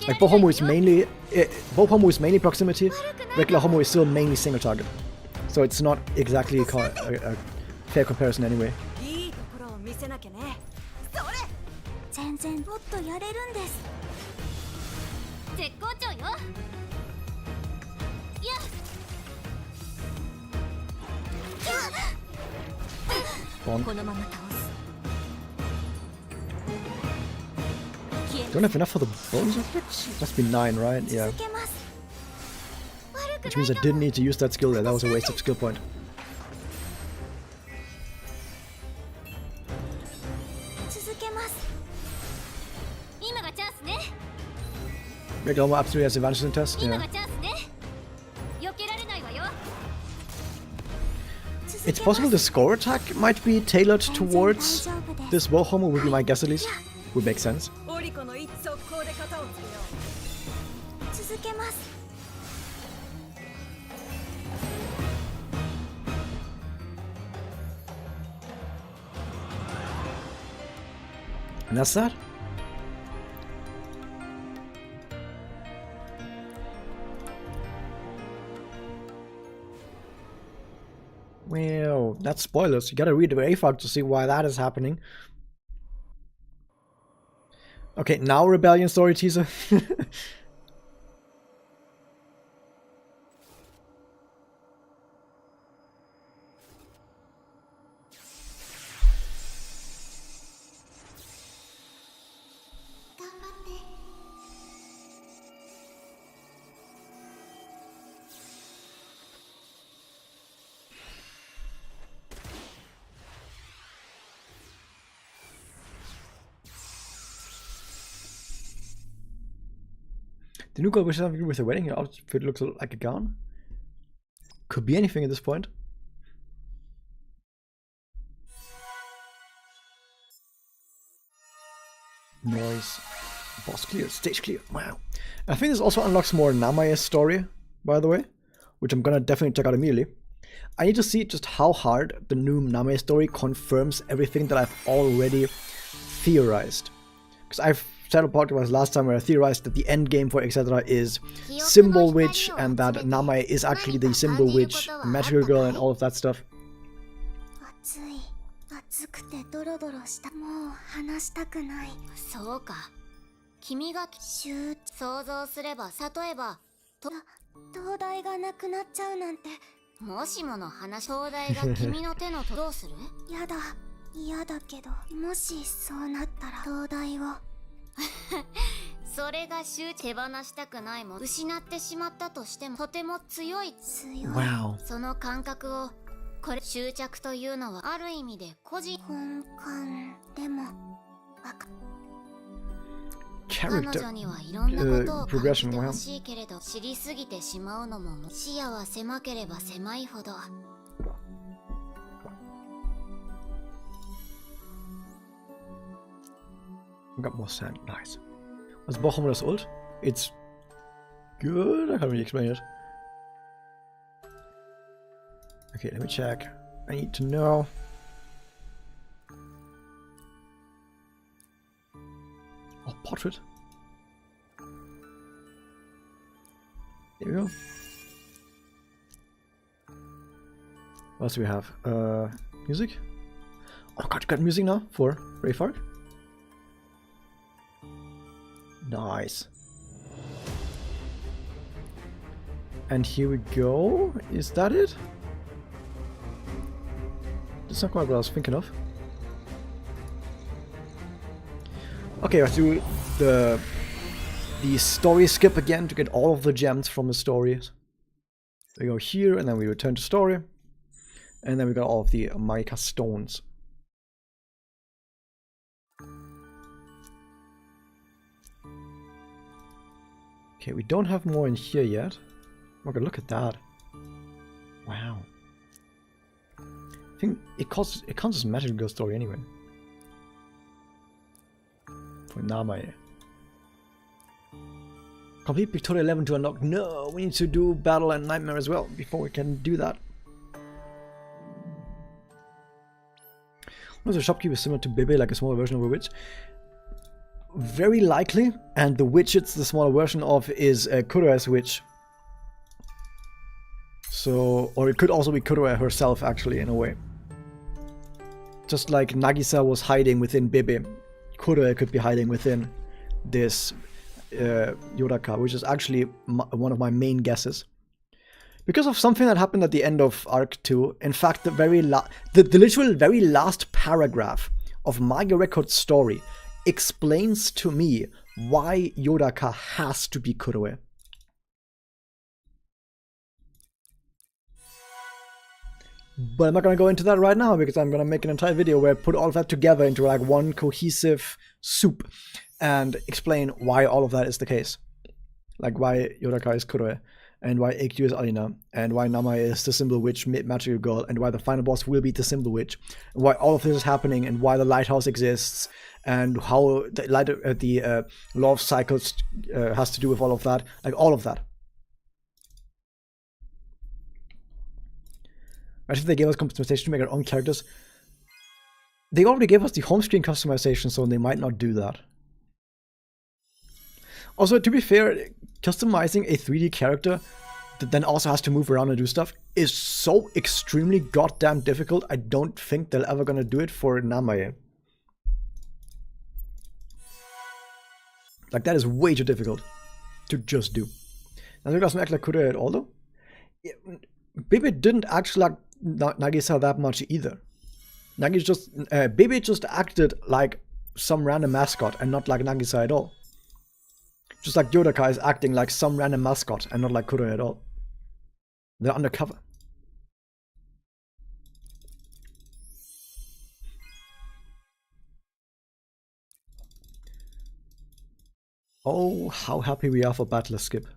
Like Bow Homura is mainly proximity, regular Homura is still mainly single target. So it's not exactly a fair comparison anyway. Don't have enough for the bonus effects? Must be 9, right? Yeah. Which means I didn't need to use that skill there. That was a waste of skill point. Regular Homura absolutely has advantages in test. Yeah. It's possible the score attack might be tailored towards this Bow Homura, would be my guess at least. Would make sense. And that's that. That's spoilers. You gotta read the Wraith arc to see why that is happening. Okay, now Rebellion story teaser. The new girl wishes something with a wedding. Her outfit looks like a gown. Could be anything at this point. Noise. Boss clear. Stage clear. Wow. I think this also unlocks more Namae's story, by the way, which I'm gonna definitely check out immediately. I need to see just how hard the new Namae story confirms everything that I've already theorized. Because I've said a podcast last time where I theorized that the end game for etc. is Symbol Witch, and that Namae is actually the Symbol Witch, Magical Girl, and all of that stuff. Wow. Character progression, wow. Got more sand, nice. What's Homura's ult? It's good, I can't really explain it. Okay, let me check. I need to know. Oh, portrait. There we go. What else do we have? Music? Oh god, you got music now for Wraith arc? Nice. And here we go. Is that it? That's not quite what I was thinking of. Okay, let's do the story skip again to get all of the gems from the stories. We go here, and then we return to story. And then we got all of the Mica stones. Okay, we don't have more in here yet. Okay, look at that. Wow. I think it counts as Magical Girl story anyway. For Namae. Complete Victoria 11 to unlock. No, we need to do Battle and Nightmare as well before we can do that. Was the shopkeeper similar to Bebe, like a smaller version of a witch? Very likely, and the witch it's the smaller version of is Kuroe's witch. So, or it could also be Kuroe herself, actually, in a way. Just like Nagisa was hiding within Bebe, Kuroe could be hiding within this Yodaka, which is actually one of my main guesses. Because of something that happened at the end of Arc 2, in fact, the literal very last paragraph of Manga Record's story explains to me why Yodaka has to be Kuroe. But I'm not going to go into that right now, because I'm going to make an entire video where I put all of that together into like one cohesive soup and explain why all of that is the case. Like why Yodaka is Kuroe, and why AQ is Alina, and why Namae is the Symbol Witch Magical Girl, and why the final boss will be the Symbol Witch, and why all of this is happening, and why the lighthouse exists, and how the law of cycles has to do with all of that, like all of that. I think they gave us customization to make our own characters. They already gave us the home screen customization, so they might not do that. Also, to be fair, customizing a 3D character that then also has to move around and do stuff is so extremely goddamn difficult. I don't think they're ever gonna do it for Namae. Like, that is way too difficult to just do. Now, it doesn't act like Kure at all, though. Yeah, Bibi didn't actually like Nagisa that much either. Bibi just acted like some random mascot and not like Nagisa at all. Just like Yodaka is acting like some random mascot and not like Kure at all. They're undercover. Oh, how happy we are for Battler Skip.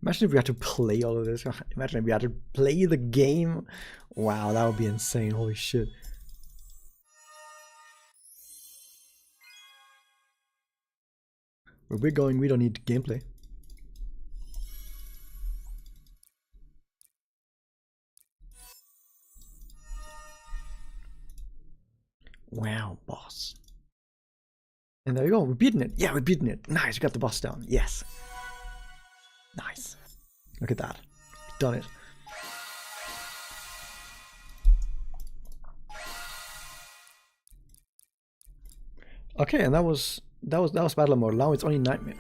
Imagine if we had to play all of this. Imagine if we had to play the game. Wow, that would be insane. Holy shit. Where we're going, we don't need gameplay. Wow, boss. And there we go, we're beating it. Yeah, we're beating it. Nice, we got the boss down. Yes. Nice. Look at that. We've done it. Okay, and that was battle mode. Now it's only nightmare.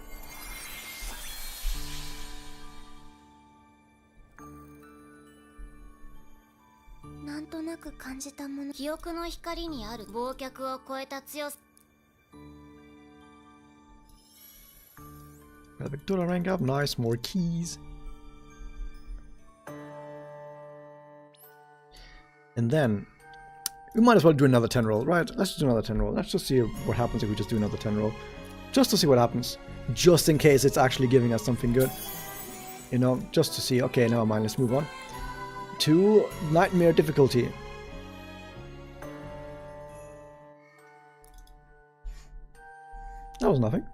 Got the Victoria rank up. Nice, more keys. And then we might as well do another 10 roll, right? Let's just do another 10 roll. Let's just see what happens if we just do another 10 roll. Just to see what happens. Just in case it's actually giving us something good. You know, just to see. Okay, never mind. Let's move on to nightmare difficulty. That was nothing.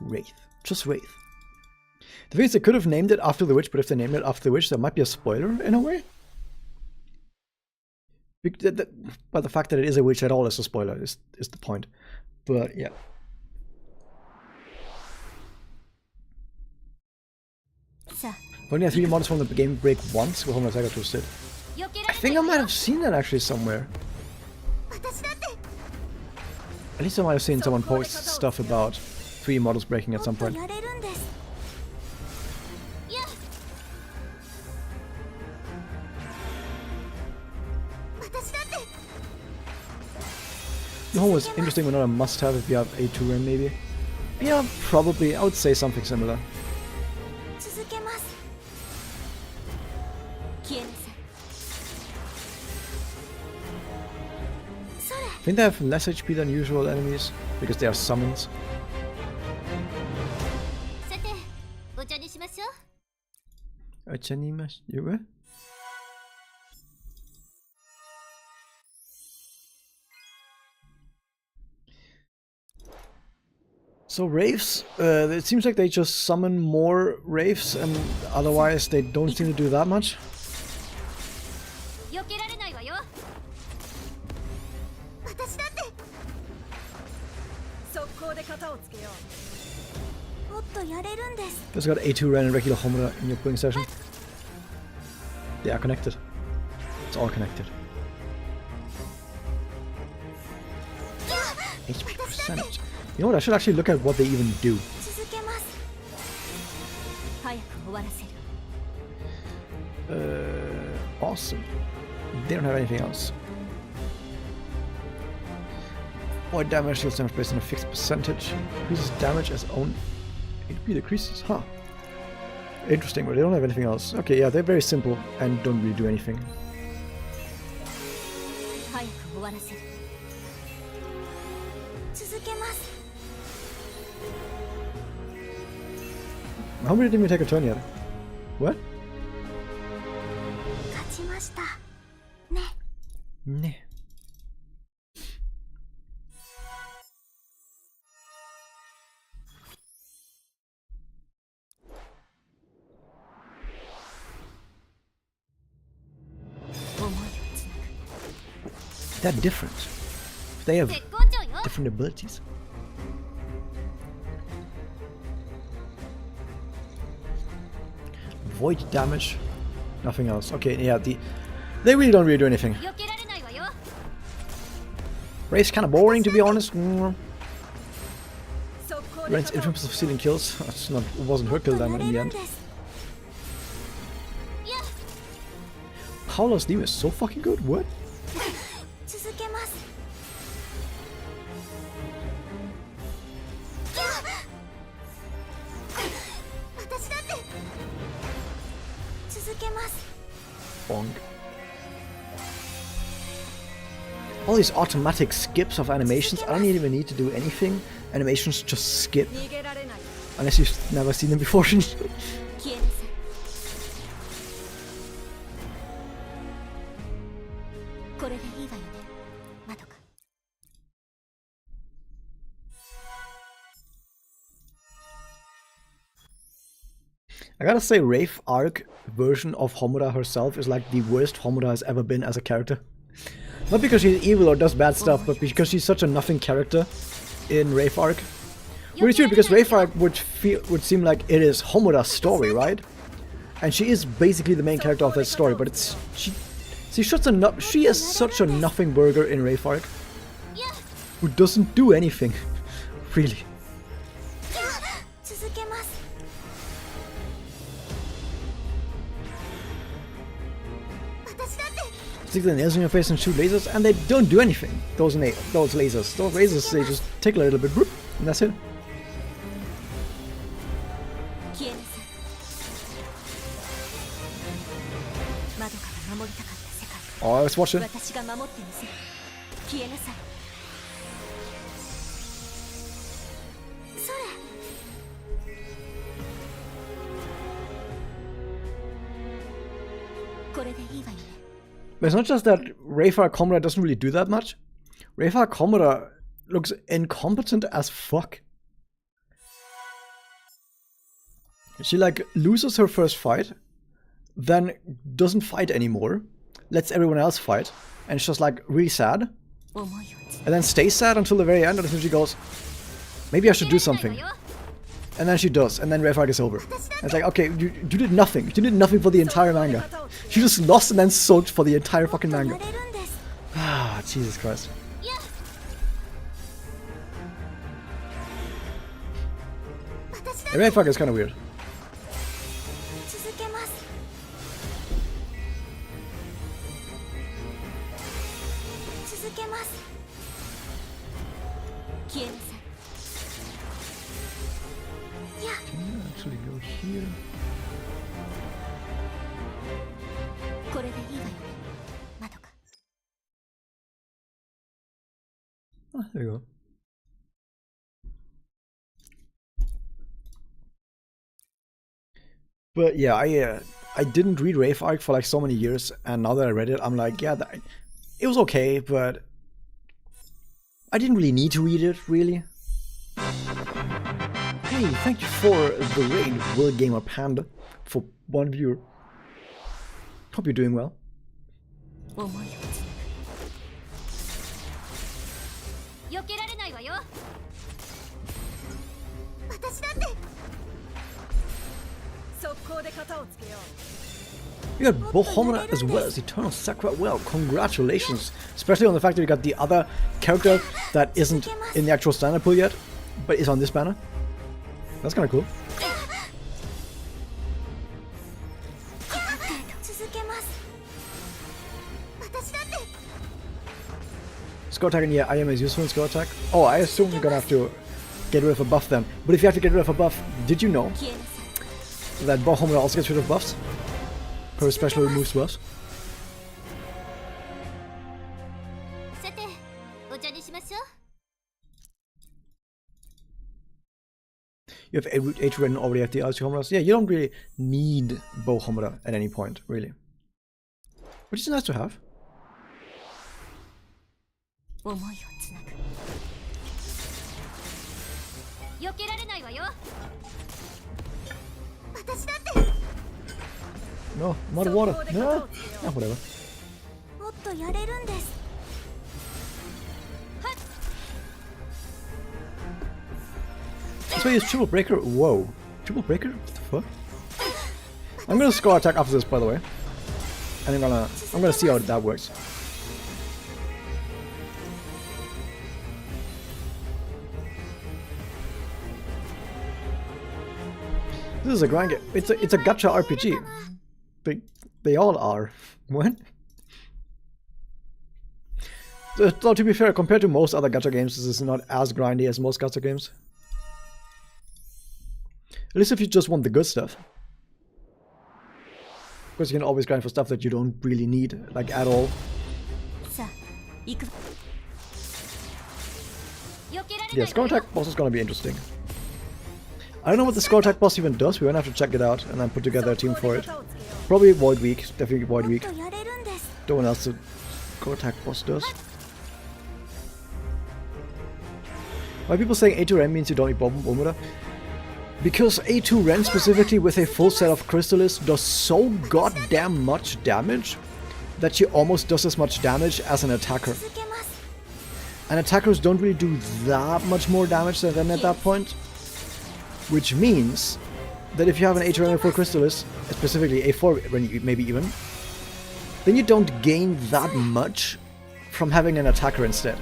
Wraith. Just Wraith. The thing is, they could have named it after the witch, but if they named it after the witch, that might be a spoiler in a way. But the fact that it is a witch at all is a spoiler, is the point. But yeah. I've only had 3 models from the game break once with Homura Tiger to sit. I think I might have seen that actually somewhere. At least I might have seen someone post stuff about 3 models breaking at some point. No, was interesting, but not a must-have if you have A2 run, maybe. Yeah, probably. I would say something similar. I think they have less HP than usual enemies, because they are summons. So Wraiths, it seems like they just summon more Wraiths, and otherwise they don't seem to do that much. Just got A2 Ren and regular Homura in your pulling session. They are connected. It's all connected. HP percentage. You know what, I should actually look at what they even do. Awesome. They don't have anything else. Void damage, deals damage based on a fixed percentage. Increases damage as own HP decreases. Huh. Interesting, but they don't have anything else. Okay, yeah, they're very simple and don't really do anything. How many didn't we take a turn yet? What? Nah. They're different. They have different abilities. Void damage. Nothing else. Okay, yeah, they really don't do anything. Wraith's kind of boring, to be honest. Wraith's infamous of stealing kills. It wasn't her kill then in the end. Paula's Demon is so fucking good. What? Bonk. All these automatic skips of animations, I don't even need to do anything. Animations just skip. Unless you've never seen them before. I gotta say, Wraith arc version of Homura herself is like the worst Homura has ever been as a character. Not because she's evil or does bad stuff, but because she's such a nothing character in Wraith arc. Which is weird because Wraith arc would seem like it is Homura's story, right? And she is basically the main character of that story, but she is such a nothing burger in Wraith arc who doesn't do anything, really. Stick the nails in your face and shoot lasers, and they don't do anything. Those lasers. Those lasers, they just tickle a little bit, whoop, and that's it. Oh, let's watch it. But it's not just that Wraith arc Homura doesn't really do that much. Wraith arc Homura looks incompetent as fuck. She like loses her first fight, then doesn't fight anymore, lets everyone else fight, and it's just like really sad. And then stays sad until the very end, and then she goes, maybe I should do something. And then she does, and then Wraith arc is over. And it's like, okay, you did nothing. You did nothing for the entire manga. You just lost and then sulked for the entire fucking manga. Ah, Jesus Christ. The Wraith arc is kind of weird. Actually go here. Ah, there you go. But yeah, I didn't read Wraith arc for like so many years, and now that I read it, I'm like, yeah, it was okay, but I didn't really need to read it, really. Hey, thank you for the raid, World Gamer Panda, for 1 viewer. Hope you're doing well. You got both Homura as well as Eternal Sakura. Well, congratulations. Especially on the fact that you got the other character that isn't in the actual standard pool yet, but is on this banner. That's kind of cool. Score attack, and yeah, I am is useful in score attack. Oh, I assume you're gonna have to get rid of a buff then. But if you have to get rid of a buff, did you know that Homura also gets rid of buffs? Her special removes buffs. You have H written already at the other two Homuras. Yeah, you don't really need bow Homura at any point, really. Which is nice to have. No, mud water. No, whatever. also use triple breaker. Whoa, triple breaker? What the fuck? I'm gonna score attack after this, by the way, and I'm gonna see how that works. This is a grind game. It's a gacha RPG. They all are. What? Though to be fair, compared to most other gacha games, this is not as grindy as most gacha games. At least if you just want the good stuff. Because you can always grind for stuff that you don't really need, like at all. Yeah, Score Attack boss is gonna be interesting. I don't know what the Score Attack boss even does, we're gonna have to check it out and then put together a team for it. Probably Void Week, definitely Void Week. No one else the Score Attack boss does. Why are people saying A2 Ren means you don't need Homura? Because A2 Ren specifically with a full set of Crystallis does so goddamn much damage that she almost does as much damage as an attacker. And attackers don't really do that much more damage than them at that point. Which means that if you have an A2 Ren with full Crystallis, specifically A4 Ren maybe even, then you don't gain that much from having an attacker instead.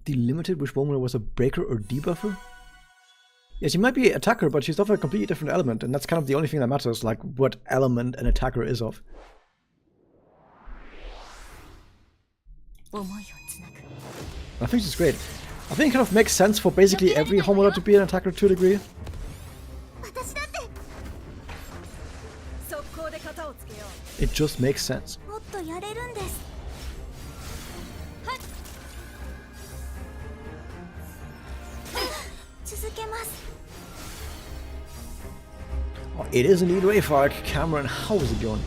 Delimited, which Homura was a breaker or debuffer? Yeah, she might be an attacker, but she's of a completely different element, and that's kind of the only thing that matters, like what element an attacker is of. I think she's great. I think it kind of makes sense for basically every Homura to be an attacker to a degree. It just makes sense. Oh, it is indeed Wraith Arc. Cameron, how is it going?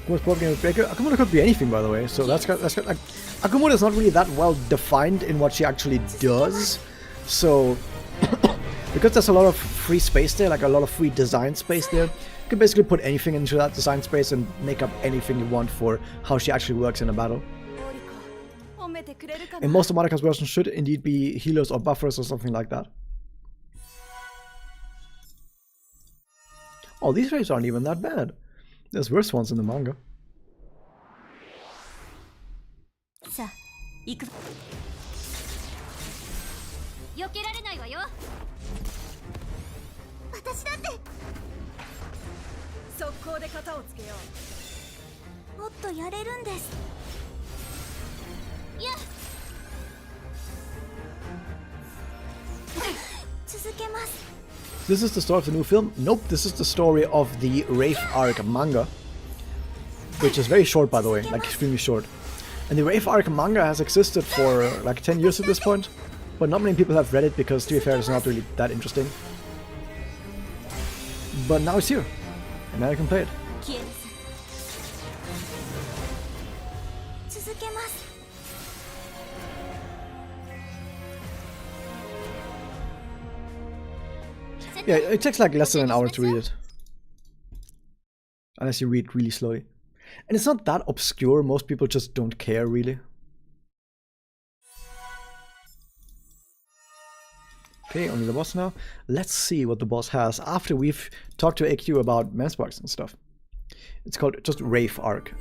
What's blocking with Breaker? Akumura could be anything, by the way. So that's like Akumura is not really that well defined in what she actually does. So because there's a lot of free space there, like a lot of free design space there, you can basically put anything into that design space and make up anything you want for how she actually works in a battle. And most of Monika's versions should indeed be healers or buffers or something like that. Oh, these rays aren't even that bad. There's worse ones in the manga. This is the story of the new film? Nope, this is the story of the Wraith Arc manga. Which is very short, by the way, like extremely short. And the Wraith Arc manga has existed for like 10 years at this point. But not many people have read it because, to be fair, it's not really that interesting. But now it's here. And now I can play it. Yeah, it takes like less than an hour to read it. Unless you read really slowly. And it's not that obscure, most people just don't care really. Okay, only the boss now. Let's see what the boss has after we've talked to AQ about Mansparks and stuff. It's called just Wraith Arc.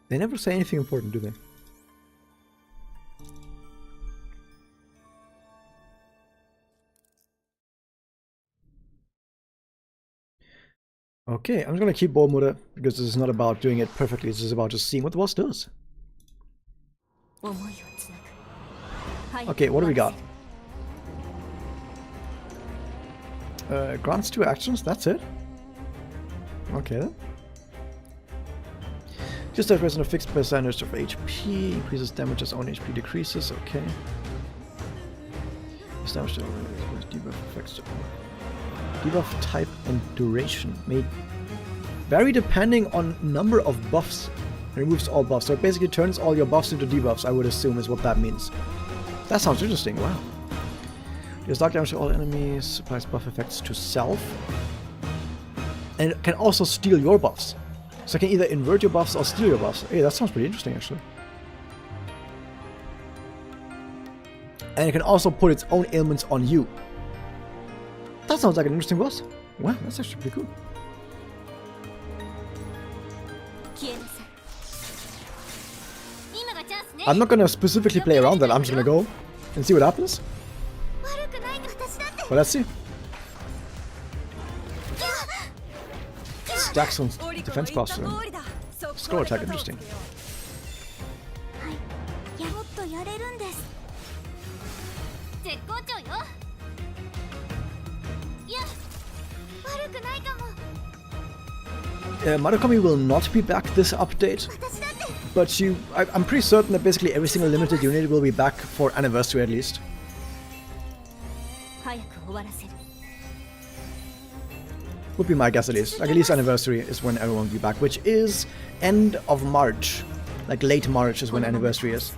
They never say anything important, do they? Okay, I'm gonna keep Homura because this is not about doing it perfectly, this is about just seeing what the boss does. Okay, what do we got? Grants 2 actions, that's it? Okay then. Just that resin a fixed percentage of HP, increases damage as own HP decreases, okay. This damage debuff affects Debuff type and duration may vary depending on number of buffs. It removes all buffs. So it basically turns all your buffs into debuffs, I would assume is what that means. That sounds interesting, wow. Deals dark damage to all enemies, applies buff effects to self. And it can also steal your buffs. So it can either invert your buffs or steal your buffs. Hey, that sounds pretty interesting actually. And it can also put its own ailments on you. That sounds like an interesting boss. Wow, that's actually pretty cool. I'm not gonna specifically play around that, I'm just gonna go and see what happens. But let's see. Stacks on defense cost and scroll attack, interesting. Madokomi will not be back this update, but I'm pretty certain that basically every single limited unit will be back for anniversary at least. Would be my guess at least. Like at least anniversary is when everyone will be back, which is end of March. Like late March is when anniversary is.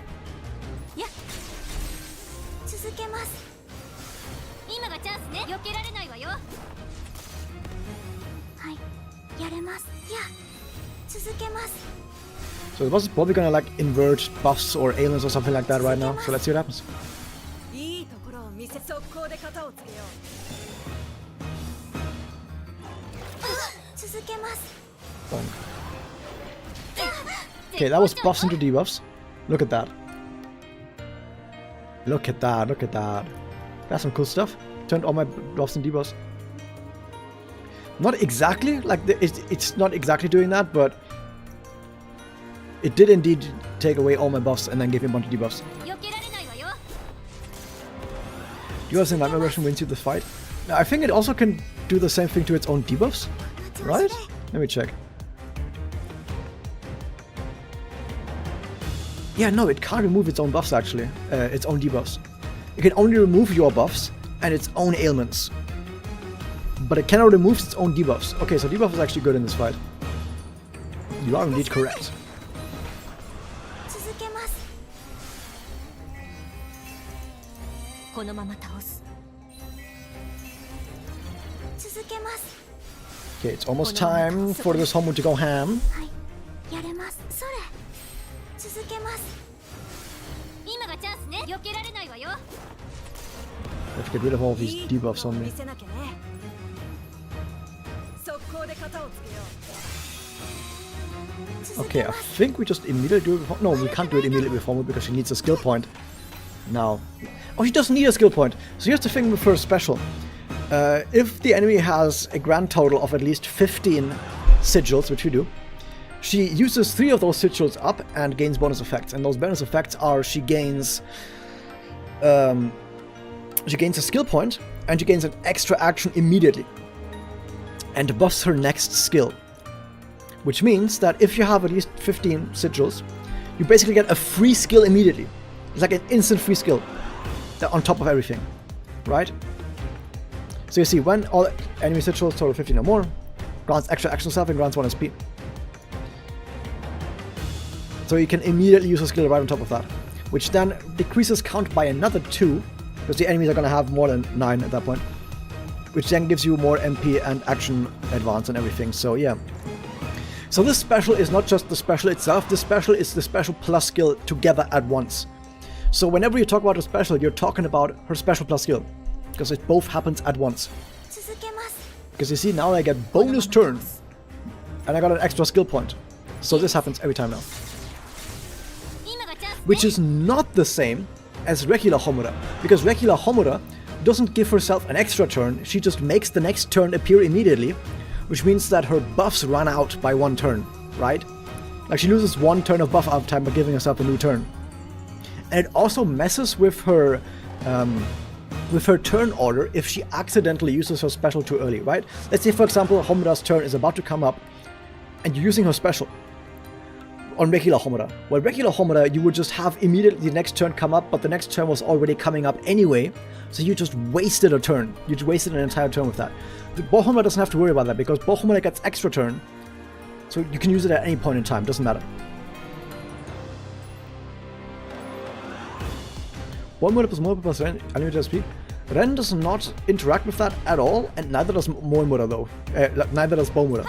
So the boss is probably gonna like invert buffs or ailments or something like that right now. So let's see what happens. Bonk. Okay, that was buffs into debuffs. Look at that. Look at that, look at that. That's some cool stuff. Turned all my buffs and debuffs. Not exactly, like it's not exactly doing that, but it did indeed take away all my buffs and then gave me a bunch of debuffs. Do you have the Nightmare version wins you the fight? I think it also can do the same thing to its own debuffs, right? Let me check. Yeah, no, it can't remove its own buffs actually, its own debuffs. It can only remove your buffs and its own ailments. But it cannot remove its own debuffs. Okay, so debuff is actually good in this fight. You are indeed correct. Okay, it's almost time for this Homura to go ham. I have to get rid of all these debuffs on me. Okay, I think we just immediately do it before. No, we can't do it immediately before because she needs a skill point. Now. Oh, she doesn't need a skill point. So here's the thing with her special. If the enemy has a grand total of at least 15 sigils, which we do, she uses 3 of those sigils up and gains bonus effects. And those bonus effects are she gains a skill point and she gains an extra action immediately and buffs her next skill. Which means that if you have at least 15 sigils, you basically get a free skill immediately. It's like an instant free skill on top of everything, right? So you see, when all enemy sigils total 15 or more, grants extra action self and grants 1 SP. So you can immediately use a skill right on top of that, which then decreases count by another 2, because the enemies are going to have more than 9 at that point, which then gives you more MP and action advance and everything, so yeah. So this special is not just the special itself, this special is the special plus skill together at once. So whenever you talk about a special, you're talking about her special plus skill, because it both happens at once. Because you see, now I get bonus turn, and I got an extra skill point. So this happens every time now. Which is not the same as regular Homura, because regular Homura doesn't give herself an extra turn, she just makes the next turn appear immediately, which means that her buffs run out by 1 turn, right? Like she loses 1 turn of buff out time by giving herself a new turn. And it also messes with her turn order if she accidentally uses her special too early, right? Let's say, for example, Homura's turn is about to come up, and you're using her special. on regular Homura. Well, regular Homura, you would just have immediately the next turn come up, but the next turn was already coming up anyway, so you just wasted a turn. You just wasted an entire turn with that. The Bow Homura doesn't have to worry about that, because Bow Homura gets extra turn, so you can use it at any point in time, doesn't matter. Homura plus Homura plus Ren, unlimited SP. Ren does not interact with that at all, and neither does Homura though. Neither does Bow Homura.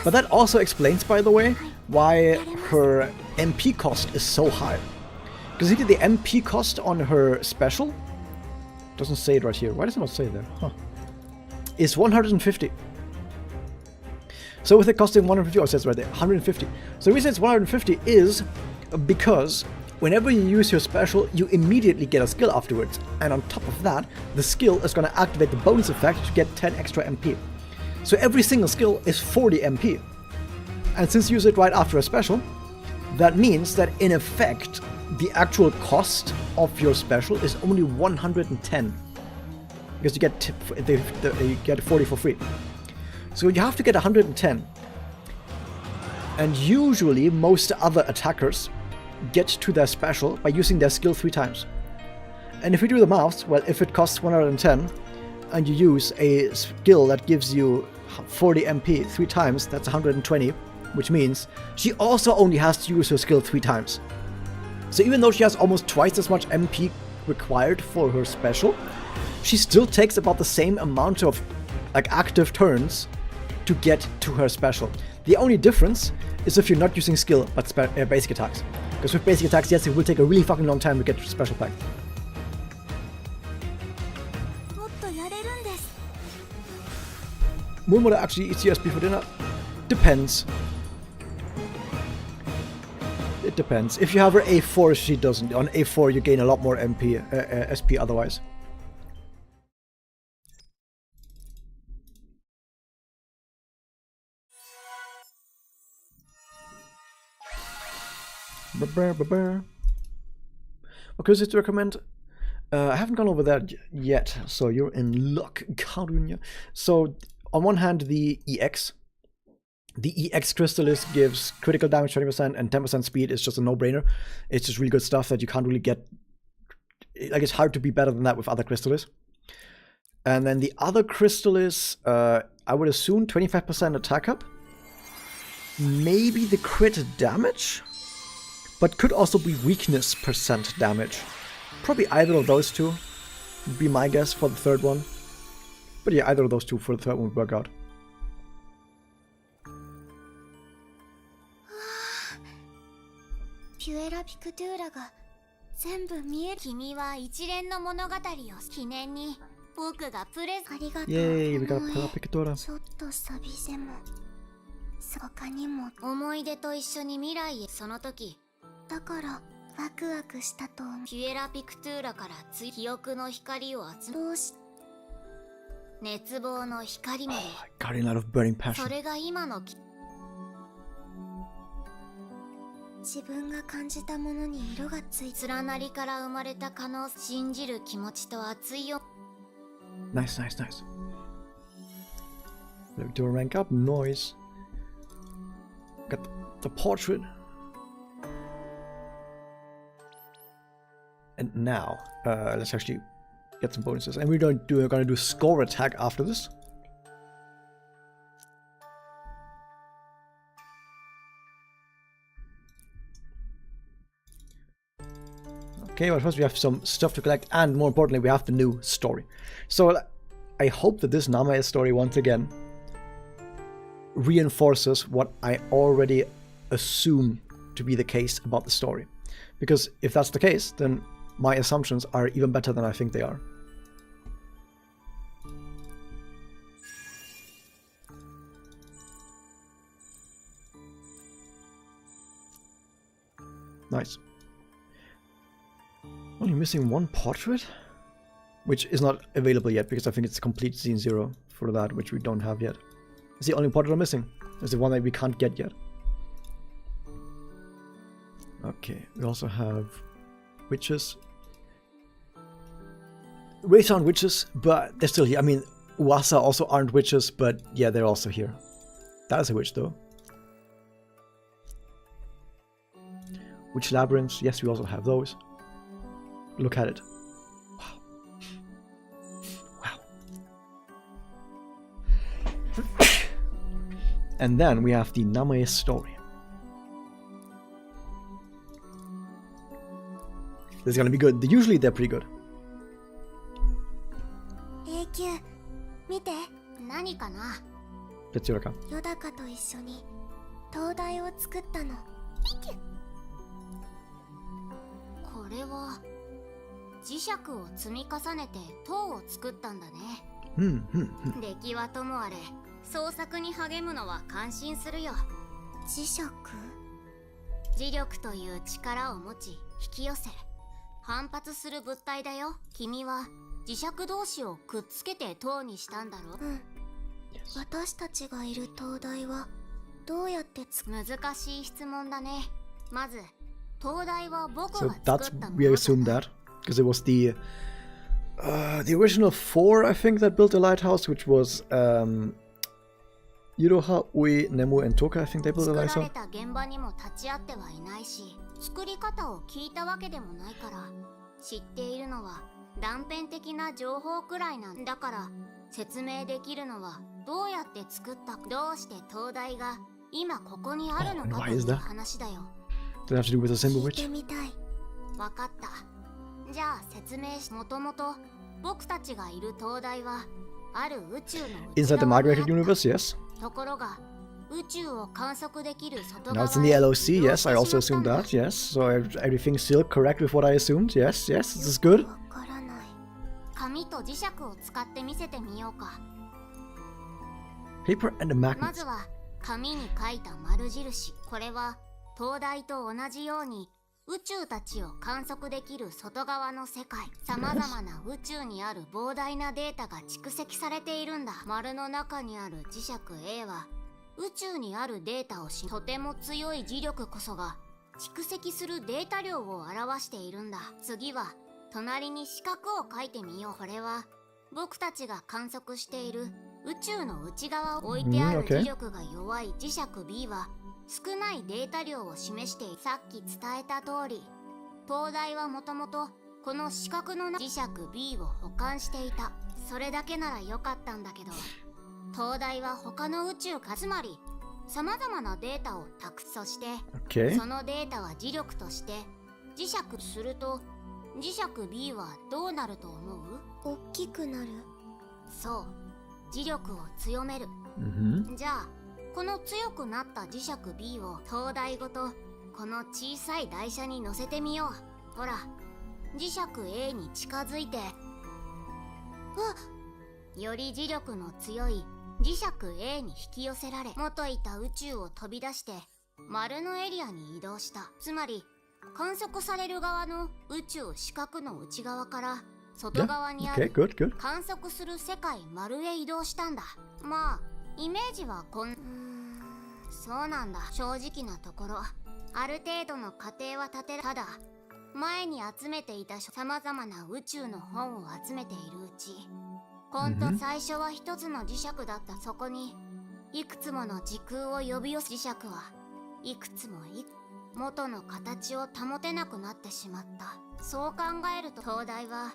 But that also explains, by the way, why her MP cost is so high. Because you get the MP cost on her special, doesn't say it right here. Why does it not say it there? Huh. Is 150. So with it costing 150, oh, it says right there, 150. So the reason it's 150 is because whenever you use your special, you immediately get a skill afterwards. And on top of that, the skill is going to activate the bonus effect to get 10 extra MP. So every single skill is 40 MP. And since you use it right after a special, that means that in effect, the actual cost of your special is only 110. Because you get 40 for free. So you have to get 110. And usually most other attackers get to their special by using their skill 3 times. And if you do the maths, well, if it costs 110 and you use a skill that gives you 40 MP 3 times, that's 120, which means she also only has to use her skill 3 times. So even though she has almost twice as much MP required for her special, she still takes about the same amount of active turns to get to her special. The only difference is if you're not using skill but basic attacks. Because with basic attacks, yes, it will take a really fucking long time to get to special pack. Homura actually eats USP for dinner? Depends. It depends. If you have her A4, she doesn't. On A4, you gain a lot more MP, SP otherwise. What quizzes to recommend? I haven't gone over that yet, so you're in luck, Karunya. So, on one hand, the EX Crystallis gives critical damage 20% and 10% speed is just a no-brainer. It's just really good stuff that you can't really get. Like, it's hard to be better than that with other Crystallis. And then the other Crystallis, I would assume 25% attack up. Maybe the crit damage? But could also be weakness percent damage. Probably either of those two would be my guess for the third one. But yeah, either of those two for the third one would work out. Yay, we got a Picadora. 他にも思い出と一緒に未来へその時だからワクワクしたとピュエラピクトゥーラから記憶の光を集めどうし熱望の光まで Guardian Light of Burning Passion それが今の自分が感じたものに色がつい連なりから生まれた可能信じる気持ちと熱いよ Nice. Do a rank up, noise. Got the portrait. And now, let's actually get some bonuses. And we're gonna do score attack after this. Okay, well first we have some stuff to collect, and more importantly, we have the new story. So I hope that this Namae story once again reinforces what I already assume to be the case about the story. Because if that's the case, then my assumptions are even better than I think they are. Nice. Only missing one portrait? Which is not available yet, because I think it's complete scene 0 for that, which we don't have yet. It's the only portrait I'm missing. It's the one that we can't get yet. Okay, we also have witches. Wraiths aren't witches, but they're still here. I mean, Uasa also aren't witches, but yeah, they're also here. That is a witch, though. Witch labyrinths, yes, we also have those. Look at it. Wow. Wow. And then we have the Name story. This is gonna be good. Usually they're pretty good. 永久見て何かな Let's see what I can. ヨダカと一緒に灯台を作ったのこれは磁石を積み重ねて塔を作ったんだね出来はともあれ創作に励むのは感心するよ磁石磁力という力を持ち引き寄せ反発する物体だよ君は磁石同士をくっつけて塔にしたんだろ私たちがいる灯台はどうやって難しい質問だねまず灯台は僕が So 作 that's ったも we の assume that because it was the original 4 I think that built the lighthouse, which was Iroha, Ui, Nemu, and Toka. I think they built the 作ら lighthouse. れた現場にも立ち会ってはいないし作り方を聞いたわけでもないから知っているのは断片的な情報くらいなんだから説明できるのはどうやって作ったどうして灯台が今ここにあるのかという話だよ Does it have to do with a symbol 聞い witch? てみたいわかったじゃあ説明しもともと僕たちがいる灯台はある宇宙の Inside the migrated universe, yes. ところが宇宙を観測できる外 Now 側 it's in the LOC, yes. I also assumed that, yes. So everything's still correct with what I assumed, yes, yes. This is good. わからない紙と磁石を使って見せてみようか Paper and a ま magnet. ずは紙に書いた丸印これは灯台と同じように宇宙たちを観測できる外側の世界さまざまな宇宙にある膨大なデータが蓄積されているんだ丸の中にある磁石 A は宇宙にあるデータをとても強い磁力こそが蓄積するデータ量を表しているんだ次は隣に四角を書いてみようこれは僕たちが観測している宇宙の内側を置いてある磁力が弱い磁石 B は少ないデータ量を示してさっき伝えた通り灯台はもともとこの四角の磁石 B を保管していたそれだけならよかったんだけど灯台は他の宇宙かつまりさまざまなデータを託そして、Okay. そのデータは磁力として磁石すると磁石 B はどうなると思う？大きくなる。そう磁力を強める、じゃあこの強くなった磁石 B を灯台ごとこの小さい台車に乗せてみよう。ほら磁石 A に近づいてより磁力の強い磁石 A に引き寄せられ元いた宇宙を飛び出して丸のエリアに移動した。つまり観測される側の宇宙四角の内側から外側にある観測する世界丸へ移動したんだ。まあイメージはそうなんだ。正直なところある程度の過程は立てる。ただ前に集めていたさまざまな宇宙の本を集めているうち本当最初は一つの磁石だった。そこにいくつもの時空を呼び寄せ磁石はいくつも元の形を保てなくなってしまった。そう考えると灯台は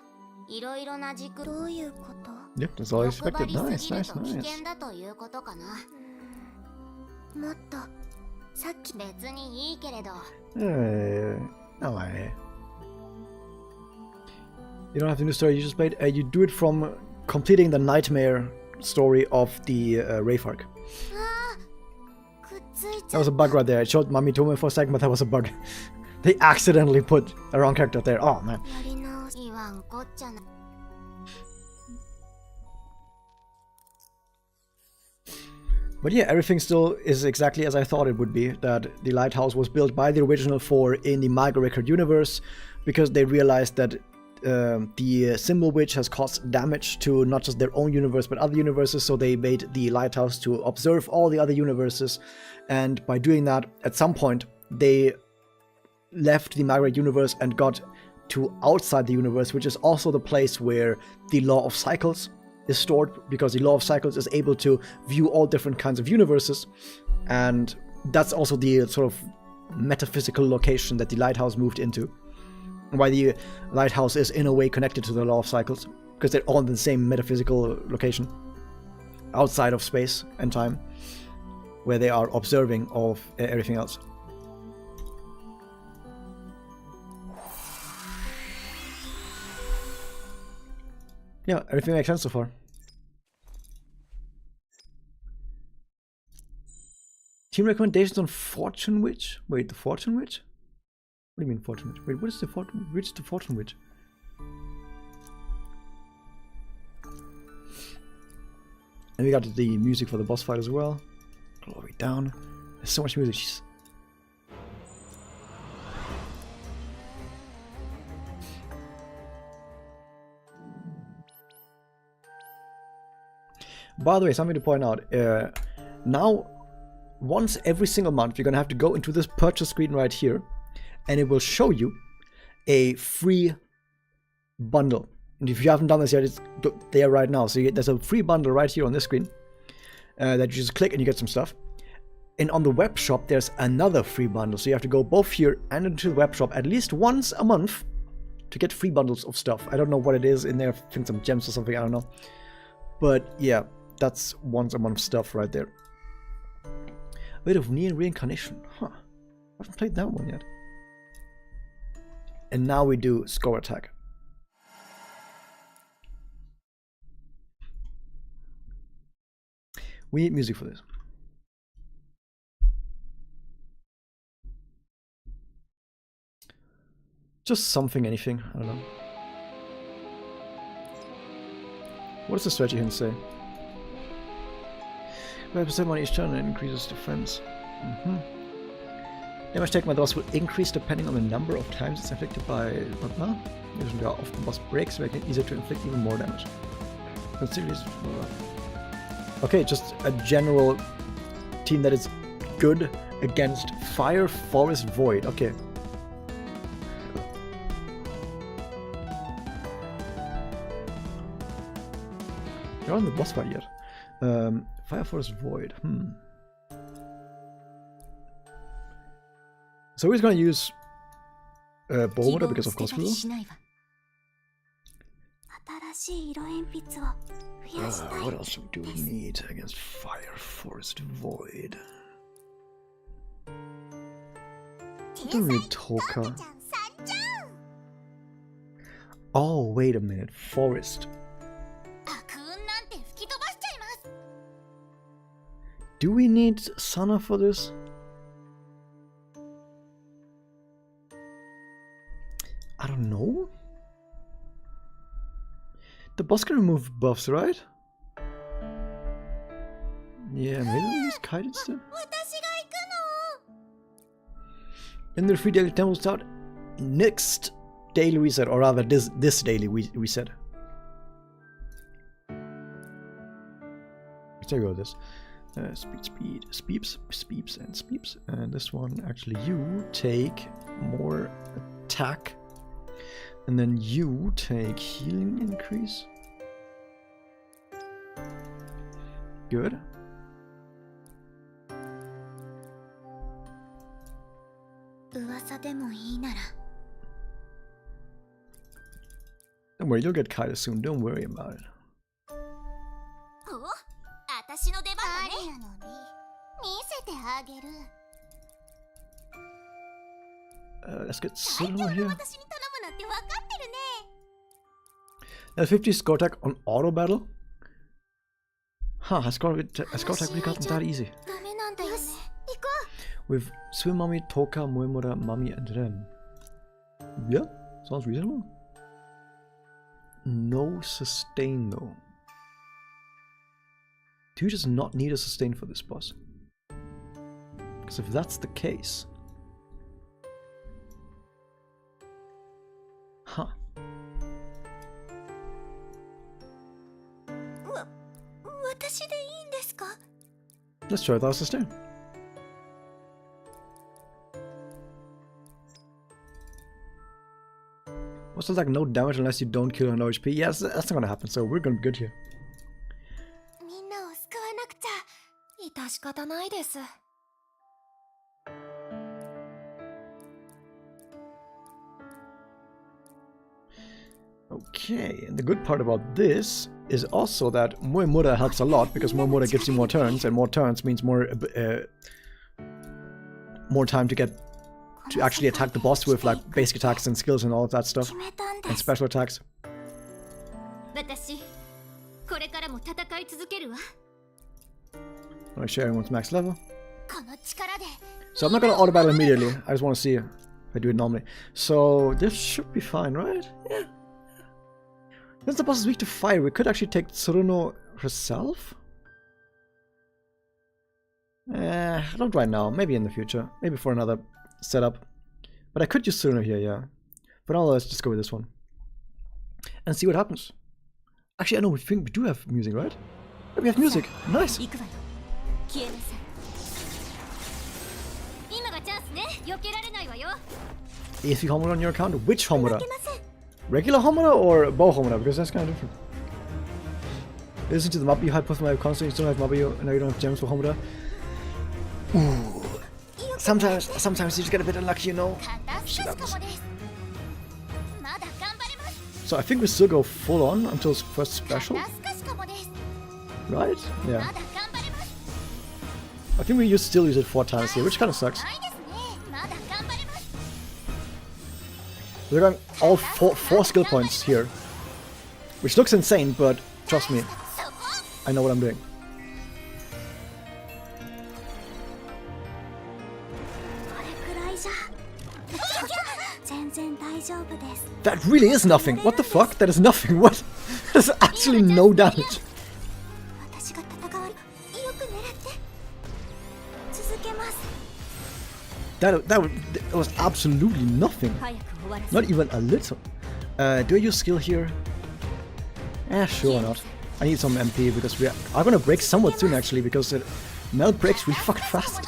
いろいろな時空。どういうこと？ Yep, that's all I 欲張 expected. りす Nice, ぎる nice, と危 nice. 険だということかな。もっとさっき別にいいけれど。No way. You don't have the new story you just played. You do it from completing the nightmare story of the Wraith arc. That was a bug right there. It showed Mami Tome for a second, but that was a bug. They accidentally put a wrong character there. Oh man. But yeah, everything still is exactly as I thought it would be. That the lighthouse was built by the original 4 in the Micro Record universe because they realized that the symbol witch has caused damage to not just their own universe but other universes, so they made the lighthouse to observe all the other universes, and by doing that, at some point they left the Micro universe and got to outside the universe, which is also the place where the Law of Cycles is stored, because the Law of Cycles is able to view all different kinds of universes, and that's also the sort of metaphysical location that the lighthouse moved into. Why the lighthouse is in a way connected to the Law of Cycles, because they're all in the same metaphysical location outside of space and time, where they are observing of everything else. Yeah, everything makes sense so far. Team recommendations on Fortune Witch? Wait, the Fortune Witch? What do you mean Fortune Witch? Wait, what is the Fortune Witch? The Fortune Witch? And we got the music for the boss fight as well. Glory down. There's so much music. Jeez. By the way, something to point out. Now, once every single month, you're going to have to go into this purchase screen right here, and it will show you a free bundle. And if you haven't done this yet, it's there right now. So there's a free bundle right here on this screen that you just click and you get some stuff. And on the web shop, there's another free bundle. So you have to go both here and into the web shop at least once a month to get free bundles of stuff. I don't know what it is in there. I think some gems or something. I don't know. But yeah, that's once a month stuff right there. A bit of Neon Reincarnation. Huh. I haven't played that one yet. And now we do Score Attack. We need music for this. Just something, anything. I don't know. What does the strategy hint say? 5% on each turn and increases defense. Damage taken by the boss will increase depending on the number of times it's inflicted by blah blah. Usually there are often boss breaks, making it easier to inflict even more damage. Consider this. Okay, just a general team that is good against Fire, Forest, Void. Okay. You're on the boss fight yet. Fire, Forest, Void. So we're going to use Homura because of course we will. What else do we need against Fire, Forest, Void? I don't need Toka. Oh, wait a minute. Forest. Do we need Sana for this? I don't know. The boss can remove buffs, right? Yeah, maybe we use Kite instead. And the free daily temple will start next daily reset, or rather this daily reset. Let's take over this. Speed, speeps, and speeps. And this one, actually, you take more attack. And then you take healing increase. Good. Don't worry, you'll get Kaida soon. Don't worry about it. Let's get Silver here. Now 50 score attack on auto battle? Huh, a score attack really gotten that easy. With Swim Mummy, Toka, Moemura, Mummy, and Ren. Yeah, sounds reasonable. No sustain though. Do you just not need a sustain for this boss? Because if that's the case... Huh. Let's try without sustain. Also, like no damage unless you don't kill her no HP. Yes, that's not gonna happen, so we're gonna be good here. みんなを救わなくちゃ。致し方ないです。Okay, and the good part about this is also that Homura helps a lot, because Homura gives you more turns, and more turns means more time to actually attack the boss with like basic attacks and skills and all of that stuff, and special attacks. 私、これからも戦い続けるわ。I'm sharing one's max level. この力で。So I'm not gonna auto battle immediately. I just want to see if I do it normally. So this should be fine, right? Yeah. Since the boss is weak to fire, we could actually take Tsuruno herself? Not right now. Maybe in the future. Maybe for another setup. But I could use Tsuruno here, yeah. But now let's just go with this one. And see what happens. Actually, I know, we think we do have music, right? Yeah, we have music. Nice! ESP Homura on your account? Which Homura? Regular Homura or bow Homura? Because that's kind of different. Listen to the Mabu hypothesize constantly. You still have Mabu, and now you don't have gems for Homura. Ooh. Sometimes you just get a bit unlucky, you know. Shit happens. So I think we still go full on until first special. Right? Yeah. I think we still use it 4 times here, which kind of sucks. We're going all four skill points here, which looks insane, but trust me, I know what I'm doing. That really is nothing. What the fuck? That is nothing. What? That is actually no damage. That was absolutely nothing. Not even a little. Do I use skill here? Sure not. I need some MP because we are gonna break somewhat soon actually, because melt breaks really fucking fast.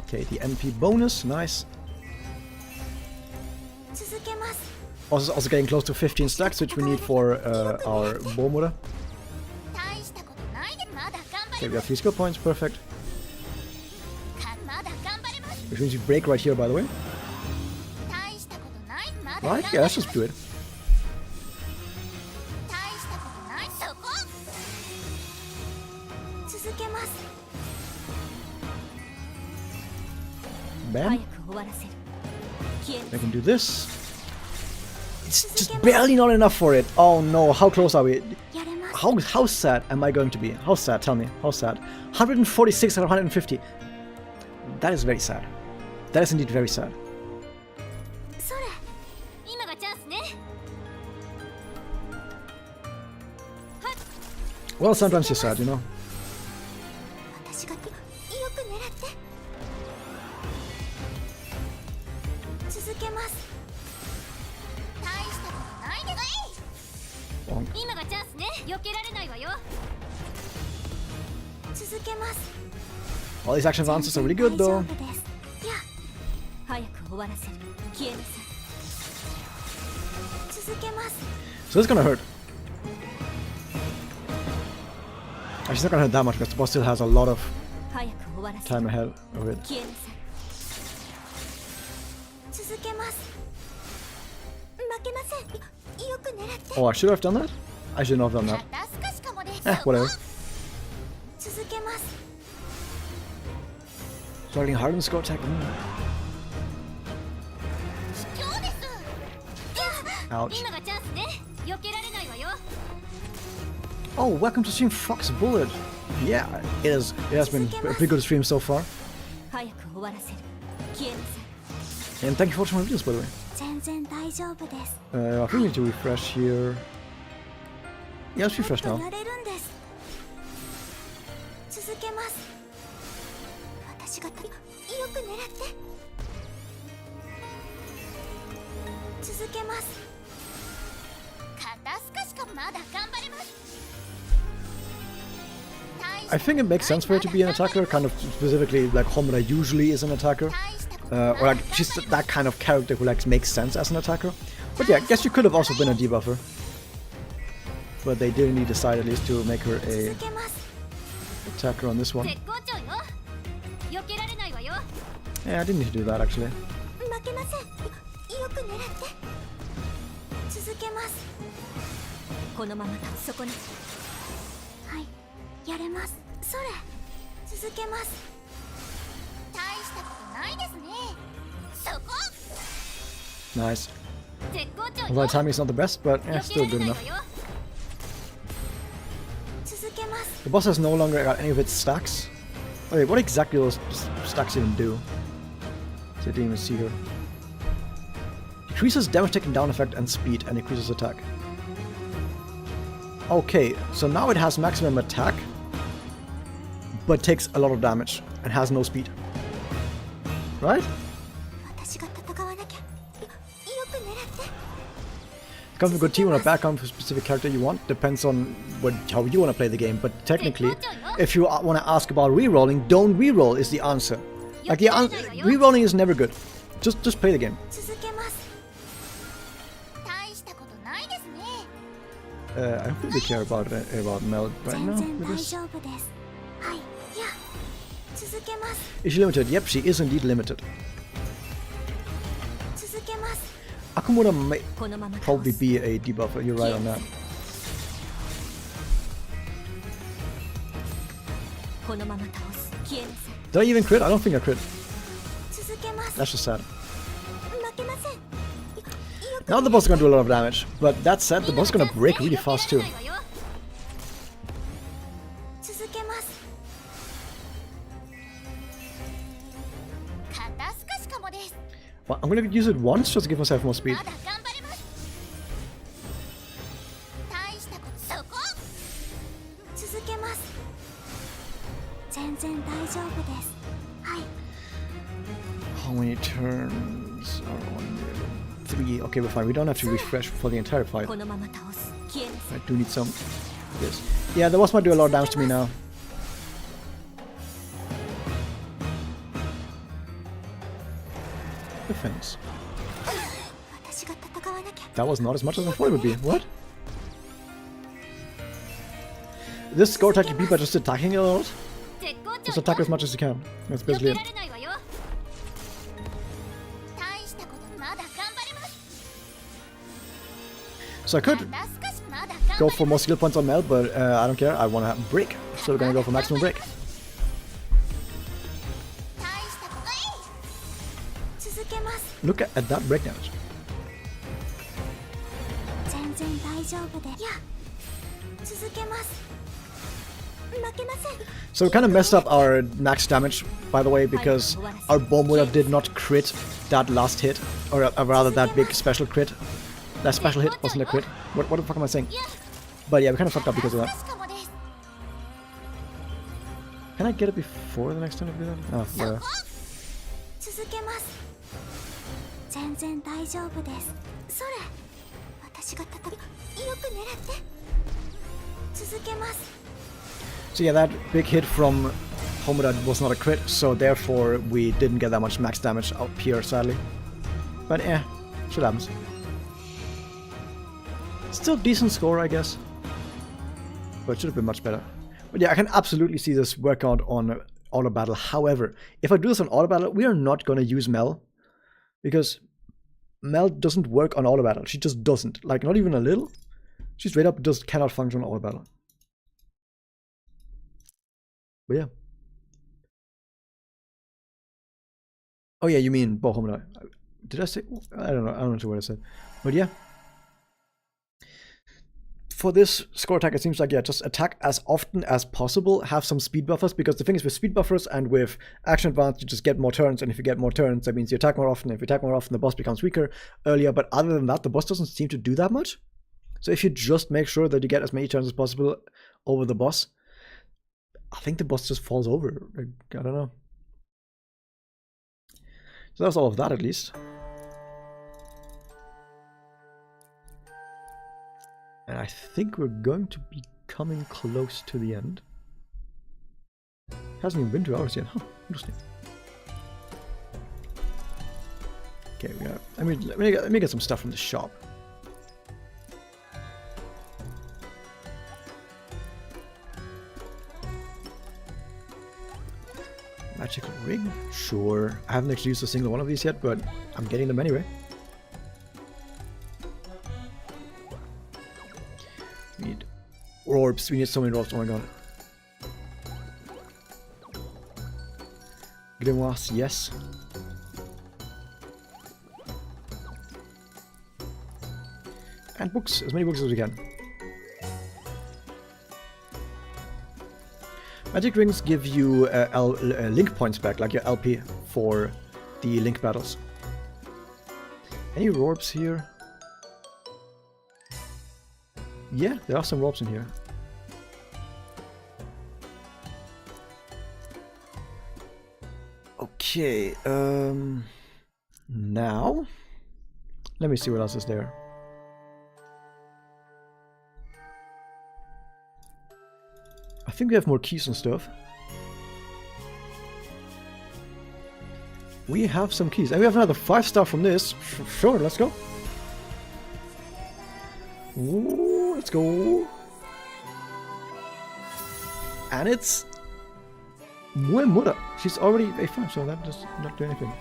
Okay, the MP bonus, nice. Also getting close to 15 stacks, which we need for our Homura. Okay, we have 3 skill points, perfect. Which means we break right here, by the way. Right? Yeah, let's just do it. Bam. I can do this. It's just barely not enough for it. Oh no, how close are we? How sad am I going to be? How sad? Tell me. How sad? 146 out of 150. That is very sad. That is indeed very sad. Well, sometimes you're sad, you know. All these action advances are really good though. So it's gonna hurt. Actually, it's not gonna hurt that much because the boss still has a lot of time ahead of it. Oh, I should have done that? I should not have done that. Whatever. Starting hard on the score attack. Ouch. Oh, welcome to stream Fox Bullet. Yeah, it has been a pretty good stream so far. And thank you for watching my videos, by the way. I think we need to refresh here. Yeah, let's refresh now. I think it makes sense for her to be an attacker, kind of specifically like Homura usually is an attacker. Or like she's that kind of character who like makes sense as an attacker. But yeah, I guess you could have also been a debuffer. But they didn't decide at least to make her a attacker on this one. Yeah, I didn't need to do that actually. Nice. Although timing is not the best, but yeah, still good enough. The boss has no longer got any of its stacks. Okay, what exactly those stacks even do? So I didn't even see her. Decreases damage taken down effect and speed, and increases attack. Okay, so now it has maximum attack, but takes a lot of damage and has no speed. Right? Comes with a good team or a background for a specific character you want. Depends on how you want to play the game. But technically, if you want to ask about rerolling, don't reroll is the answer. Like rerolling is never good. Just play the game. I don't really care about Mel right now with this. Is she limited? Yep, she is indeed limited. Akumura may probably be a debuffer, you're right on that. Did I even crit? I don't think I crit. That's just sad. Now the boss is gonna do a lot of damage, but that said, the boss is gonna break really fast too. Well, I'm gonna use it once just to give myself more speed. How many turns are on there? 3. Okay, we're fine. We don't have to refresh for the entire fight. I do need some. Yes. Yeah, the boss might do a lot of damage to me now. Defense. That was not as much as I thought it would be. What? This score attack you beat by just attacking a lot? Just attack as much as you can. That's basically it. So I could go for more skill points on Mel, but I don't care. I want to break. So we're gonna go for maximum break. Look at that break damage. So we kind of messed up our max damage, by the way, because our Homura did not crit that last hit, or rather that big special crit. That special hit wasn't a crit. What the fuck am I saying? But yeah, we kind of fucked up because of that. Can I get it before the next time I do that? Oh, yeah. So yeah, that big hit from Homura was not a crit, so therefore we didn't get that much max damage up here, sadly. But yeah, shit happens. Still decent score, I guess. But it should have been much better. But yeah, I can absolutely see this work out on auto battle. However, if I do this on auto battle, we are not going to use Mel. Because Mel doesn't work on auto battle. She just doesn't. Like, not even a little. She straight up just cannot function on auto battle. But yeah. Oh yeah, you mean Homura. Did I say? I don't know. I'm not sure what I said. But yeah. For this score attack, it seems like, yeah, just attack as often as possible, have some speed buffers, because the thing is with speed buffers and with action advance, you just get more turns, and if you get more turns, that means you attack more often. If you attack more often, the boss becomes weaker earlier, but other than that, the boss doesn't seem to do that much. So if you just make sure that you get as many turns as possible over the boss, I think the boss just falls over. Like, I don't know. So that's all of that, at least. And I think we're going to be coming close to the end. Hasn't even been 2 hours yet. Huh, interesting. Okay, we got. Let me get some stuff from the shop. Magical ring? Sure. I haven't actually used a single one of these yet, but I'm getting them anyway. We need orbs. We need so many orbs. Oh my god. Grimoires, yes. And books. As many books as we can. Magic rings give you link points back, like your LP for the link battles. Any orbs here? Yeah, there are some orbs in here. Okay, now let me see what else is there. I think we have more keys and stuff. We have some keys. And we have another 5-star from this. Sure, let's go. Ooh, let's go. And it's Homura. She's already a fan, so that does not do anything.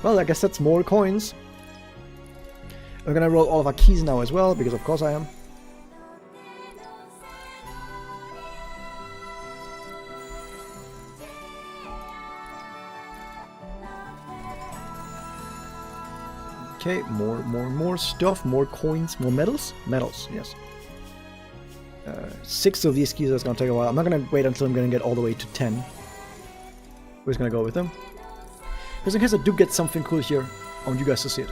Well, I guess that's more coins. We're gonna roll all of our keys now as well, because of course I am. Okay, more stuff, more coins, more medals? Medals, yes. 6 of these keys, that's gonna take a while. I'm not gonna wait until I'm gonna get all the way to 10. We're just gonna go with them. Because in case I do get something cool here, I want you guys to see it.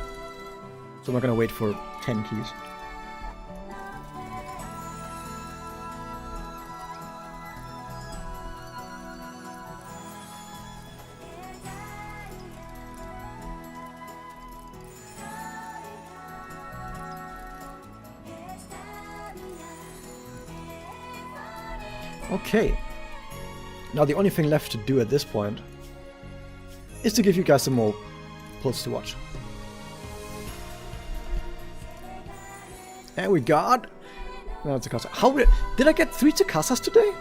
So I'm not gonna wait for 10 keys. Okay, now the only thing left to do at this point is to give you guys some more pulls to watch. And we got... No, it's a Tsukasa. How did I get 3 Tsukasas today?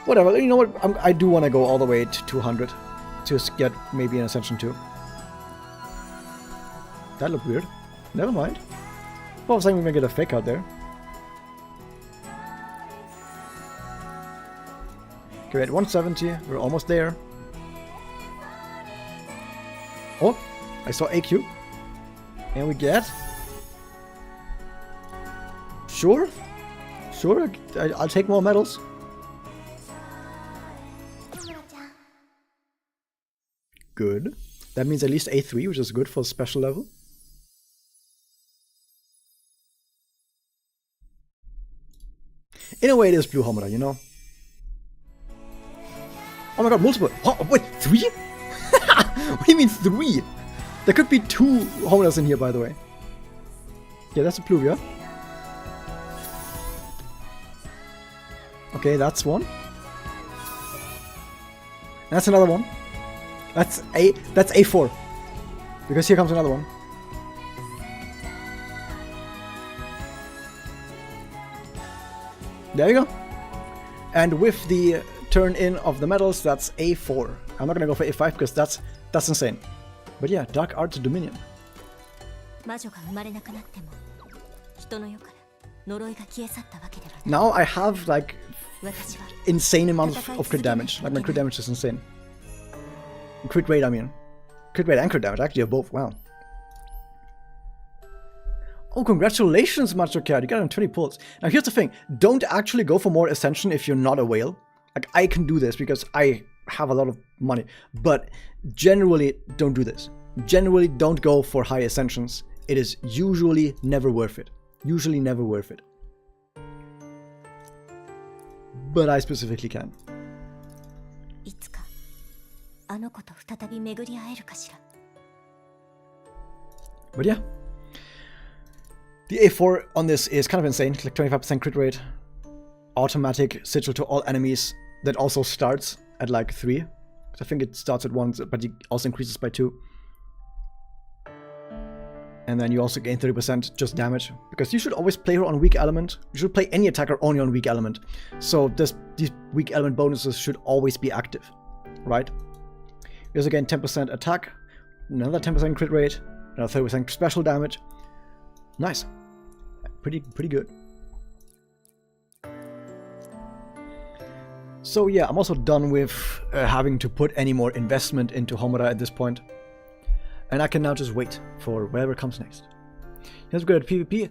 Whatever, you know what, I do want to go all the way to 200 to get maybe an Ascension 2. That looked weird. Never mind. Well, I was saying we're gonna get a fake out there. Okay, we're at 170, we're almost there. Oh, I saw AQ. And we get... Sure, I'll take more medals. Good. That means at least A3, which is good for special level. In a way it is Blue Homura, you know? Oh my god, multiple! Oh, wait, 3? What do you mean 3? There could be 2 Homuras in here, by the way. Yeah, that's a Pluvia. Okay, that's one. That's another one. That's A4. Because here comes another one. There you go. And with the turn in of the medals, that's A4. I'm not gonna go for A5 because that's insane. But yeah, Dark Arts Dominion. Now I have like insane amount of crit damage. Like my crit damage is insane. Crit rate, I mean. Crit rate and crit damage, actually, are both. Wow. Oh, congratulations, Macho Cat. You got 20 pulls. Now, here's the thing. Don't actually go for more Ascension if you're not a whale. Like, I can do this because I have a lot of money. But generally, don't do this. Generally, don't go for high Ascensions. It is usually never worth it. Usually never worth it. But I specifically can. But yeah. The A4 on this is kind of insane, like 25% crit rate, automatic sigil to all enemies that also starts at like 3. I think it starts at 1, but it also increases by 2. And then you also gain 30% just damage, because you should always play her on weak element. You should play any attacker only on weak element. So these weak element bonuses should always be active, right? You also gain 10% attack, another 10% crit rate, another 30% special damage. Nice. Pretty good. So yeah, I'm also done with having to put any more investment into Homura at this point. And I can now just wait for whatever comes next. Let's go at PvP.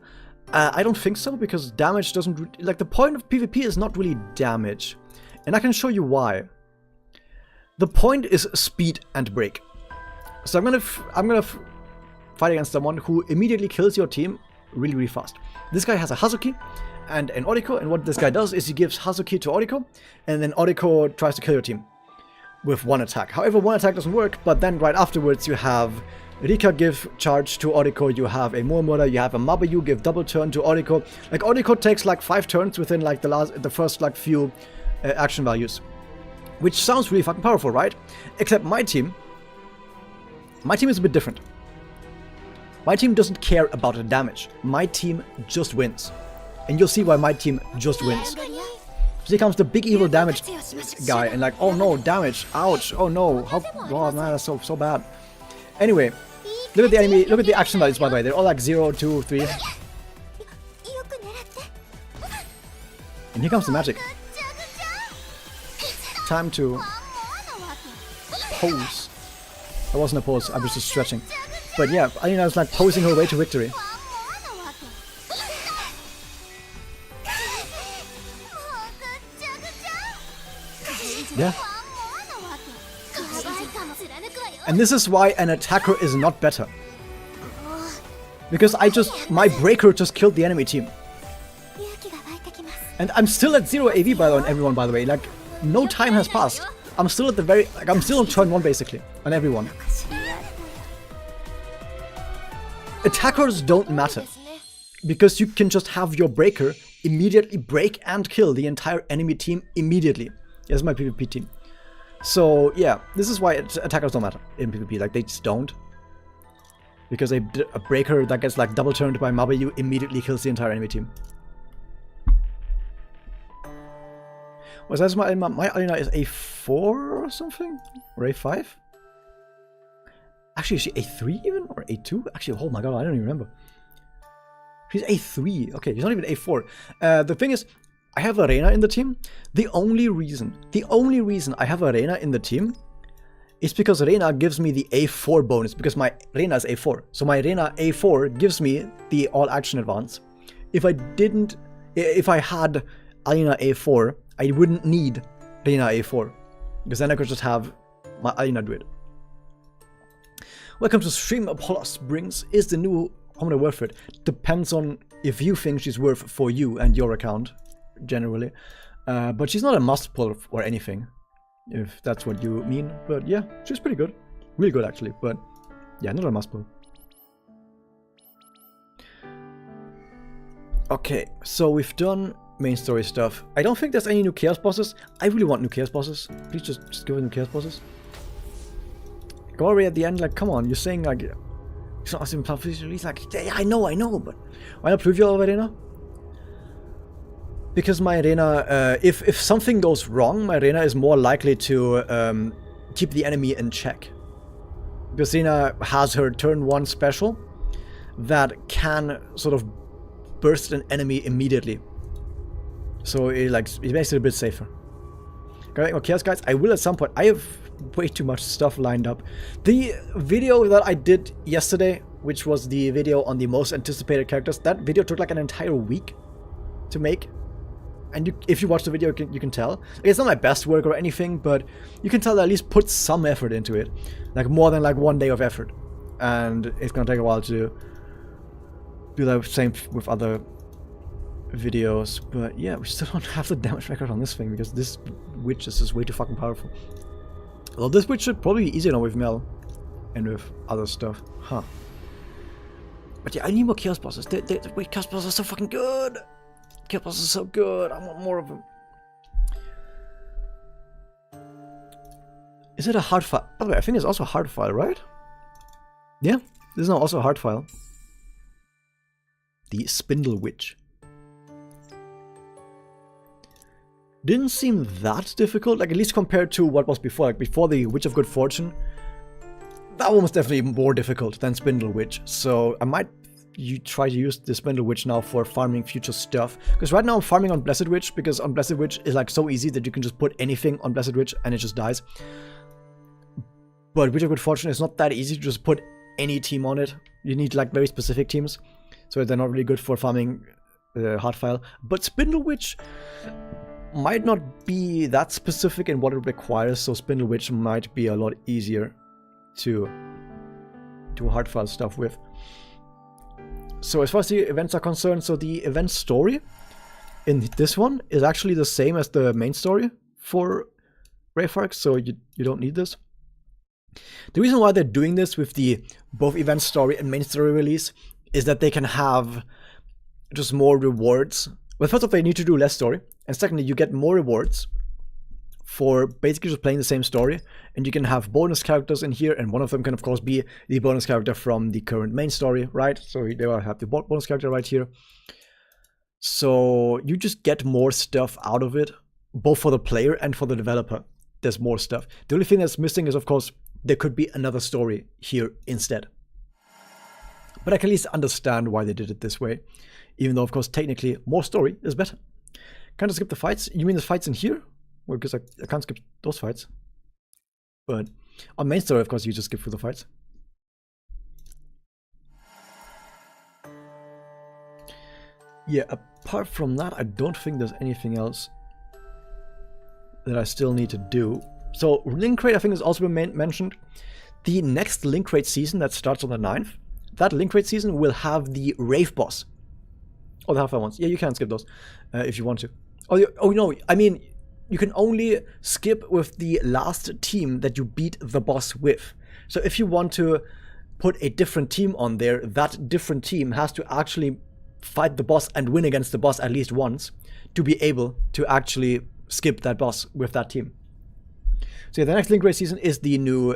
I don't think so, because damage doesn't... Like, the point of PvP is not really damage. And I can show you why. The point is speed and break. So I'm gonna fight against someone who immediately kills your team really fast. This guy has a Hazuki and an Oriko, and what this guy does is he gives Hazuki to Oriko, and then Oriko tries to kill your team with one attack. However, one attack doesn't work, but then right afterwards you have Rika give charge to Oriko, you have a Homura, you have a Mabayu give double turn to Oriko. Like, Oriko takes like 5 turns within like the first like few action values. Which sounds really fucking powerful, right? Except my team is a bit different. My team doesn't care about the damage. My team just wins. And you'll see why my team just wins. So here comes the big evil damage guy, and like, oh no, damage, ouch, oh no, how, oh man, that's so bad. Anyway, look at the enemy, look at the action values, by the way, they're all like 0, 2, 3. And here comes the magic. Time to pose. That wasn't a pose, I was just stretching. But yeah, Alina was like posing her way to victory. Yeah. And this is why an attacker is not better. Because my breaker just killed the enemy team. And I'm still at 0 AV by the way, on everyone, by the way. Like, no time has passed. I'm still at the very, like, I'm still on turn 1 basically, on everyone. Attackers don't matter. Because you can just have your breaker immediately break and kill the entire enemy team immediately. Here's my PvP team. So yeah, this is why attackers don't matter in PvP. Like, they just don't. Because a breaker that gets like double turned by Mabayu immediately kills the entire enemy team. Was that my Alina is A4 or something? Or A5? Actually, is she A3 even? Or A2? Actually, oh my god, I don't even remember. She's A3. Okay, she's not even A4. The thing is, I have Arena in the team. The only reason I have Arena in the team is because Arena gives me the A4 bonus, because my Arena is A4. So my Arena A4 gives me the all action advance. If I had Alina A4, I wouldn't need Arena A4, because then I could just have my Alina do it. Welcome to stream. Apollo Springs. Is the new Homura worth it? Depends on if you think she's worth for you and your account, generally. But she's not a must pull or anything, if that's what you mean. But yeah, she's pretty good. Really good, actually. But yeah, not a must pull. Okay, so we've done main story stuff. I don't think there's any new chaos bosses. I really want new chaos bosses. Please just give us new chaos bosses. Go already at the end, like, come on, you're saying like it's not even release, like, yeah, I know, but why not prove you already now? Because my Arena, if something goes wrong, my Arena is more likely to keep the enemy in check. Because Arena has her turn 1 special that can sort of burst an enemy immediately. So it makes it a bit safer. Got more chaos guys? I will at some point. I have way too much stuff lined up. The video that I did yesterday, which was the video on the most anticipated characters, that video took like an entire week to make. And if you watch the video, you can tell. It's not my best work or anything, but you can tell that I at least put some effort into it. Like, more than like 1 day of effort. And it's gonna take a while to do the same with other videos. But yeah, we still don't have the damage record on this thing, because this witch is just way too fucking powerful. Well, this witch should probably be easier now with Mel and with other stuff. Huh. But yeah, I need more Chaos Bosses. Wait, Chaos Bosses are so fucking good! Chaos Bosses are so good, I want more of them. Is it a hard file? By the way, I think it's also a hard file, right? Yeah, this is now also a hard file. The Spindle Witch. Didn't seem that difficult, like at least compared to what was before. Like before the Witch of Good Fortune, that one was definitely more difficult than Spindle Witch. So I might try to use the Spindle Witch now for farming future stuff. Because right now I'm farming on Blessed Witch, because on Blessed Witch is like so easy that you can just put anything on Blessed Witch and it just dies. But Witch of Good Fortune is not that easy to just put any team on it. You need like very specific teams. So they're not really good for farming hard file. But Spindle Witch might not be that specific in what it requires, so Spindle Witch might be a lot easier to do hard file stuff with. So as far as the events are concerned, so the event story in this one is actually the same as the main story for Wraith, so you don't need this. The reason why they're doing this with the both event story and main story release is that they can have just more rewards. Well, first off, they need to do less story, and secondly, you get more rewards for basically just playing the same story, and you can have bonus characters in here, and one of them can of course be the bonus character from the current main story, right? So they will have the bonus character right here. So you just get more stuff out of it, both for the player and for the developer. There's more stuff. The only thing that's missing is, of course, there could be another story here instead. But I can at least understand why they did it this way, even though, of course, technically, more story is better. Can't I skip the fights? You mean the fights in here? Well, because I can't skip those fights. But on main story, of course, you just skip through the fights. Yeah, apart from that, I don't think there's anything else that I still need to do. So, Link Raid, I think, has also been mentioned. The next Link Raid season that starts on the 9th, that Link Raid season will have the Wraith boss. Oh, the half-hour ones. Yeah, you can skip those if you want to. Oh, no, I mean, you can only skip with the last team that you beat the boss with. So if you want to put a different team on there, that different team has to actually fight the boss and win against the boss at least once to be able to actually skip that boss with that team. So yeah, the next Link Raid season is the new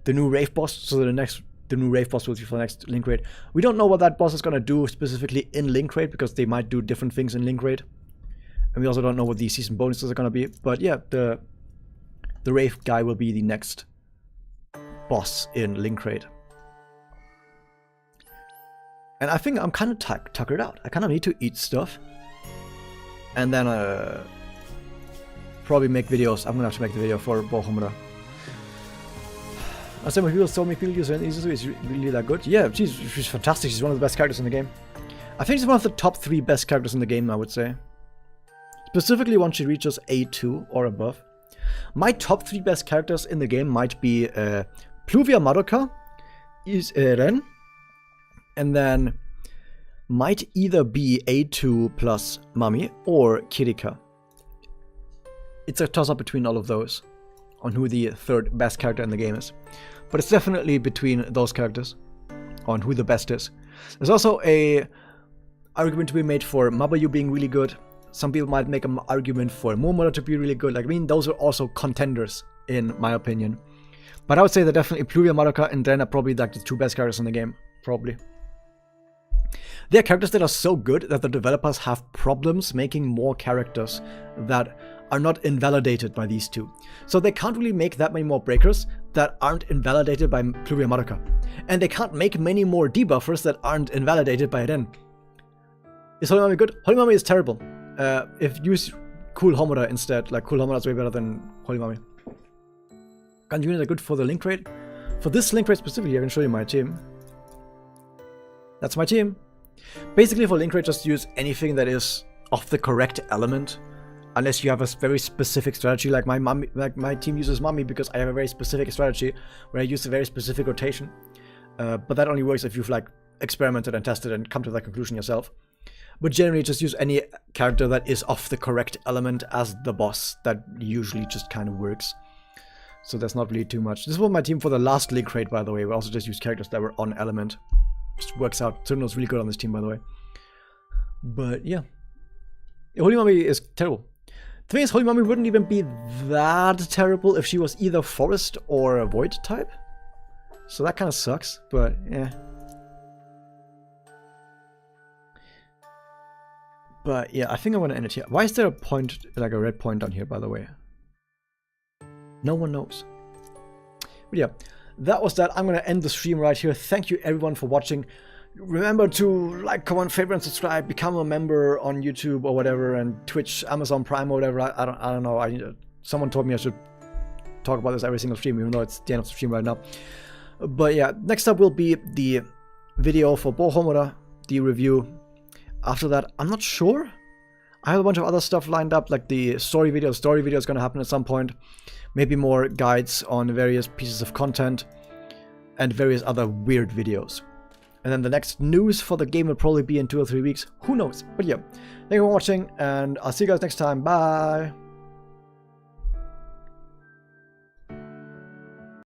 Wraith boss. So the new Wraith boss will be for the next Link Raid. We don't know what that boss is going to do specifically in Link Raid, because they might do different things in Link Raid. And we also don't know what the season bonuses are going to be. But yeah, the Wraith guy will be the next boss in Link Raid. And I think I'm kind of tuckered out. I kind of need to eat stuff. And then probably make videos. I'm going to have to make the video for Homura. So many people use her, and is really that good. Yeah, she's fantastic. She's one of the best characters in the game. I think she's one of the top 3 best characters in the game, I would say. Specifically once she reaches A2 or above. My top 3 best characters in the game might be Pluvia Madoka, Ren, and then might either be A2 plus Mami or Kirika. It's a toss-up between all of those on who the 3rd best character in the game is. But it's definitely between those characters on who the best is. There's also a argument to be made for Mabayu being really good. Some people might make an argument for Homura to be really good. Like, I mean, those are also contenders, in my opinion. But I would say that definitely Pluvia Madoka and Ren are probably like the 2 best characters in the game. Probably. They are characters that are so good that the developers have problems making more characters that are not invalidated by these 2. So they can't really make that many more breakers that aren't invalidated by Pluvia Madoka. And they can't make many more debuffers that aren't invalidated by Ren. Is Holy Mami good? Holy Mami is terrible. If you use Cool Homura instead, like Cool Homura is way better than Holy Mami. Gun units are good for the Link Raid. For this Link Raid specifically, I can show you my team. That's my team. Basically for Link Raid, just use anything that is of the correct element. Unless you have a very specific strategy, like my team uses Mami because I have a very specific strategy where I use a very specific rotation. But that only works if you've like experimented and tested and come to that conclusion yourself. But generally just use any character that is of the correct element as the boss. That usually just kind of works. So that's not really too much. This was my team for the last Link Raid, by the way. We also just used characters that were on element. just works out. Tsuruno's really good on this team, by the way. But yeah. Holy Mummy is terrible. The thing is, Holy Mummy wouldn't even be that terrible if she was either Forest or a Void type. So that kind of sucks, but yeah. But yeah, I think I'm going to end it here. Why is there a point, like a red point down here, by the way? No one knows. But yeah, that was that. I'm going to end the stream right here. Thank you everyone for watching. Remember to like, comment, favorite, and subscribe. Become a member on YouTube or whatever, and Twitch, Amazon Prime or whatever. I don't know. Someone told me I should talk about this every single stream, even though it's the end of the stream right now. But yeah, next up will be the video for Bo Homura, the review. After that, I'm not sure. I have a bunch of other stuff lined up, like the story video. Story video is going to happen at some point. Maybe more guides on various pieces of content and various other weird videos. And then the next news for the game will probably be in 2 or 3 weeks. Who knows? But yeah, thank you for watching, and I'll see you guys next time. Bye!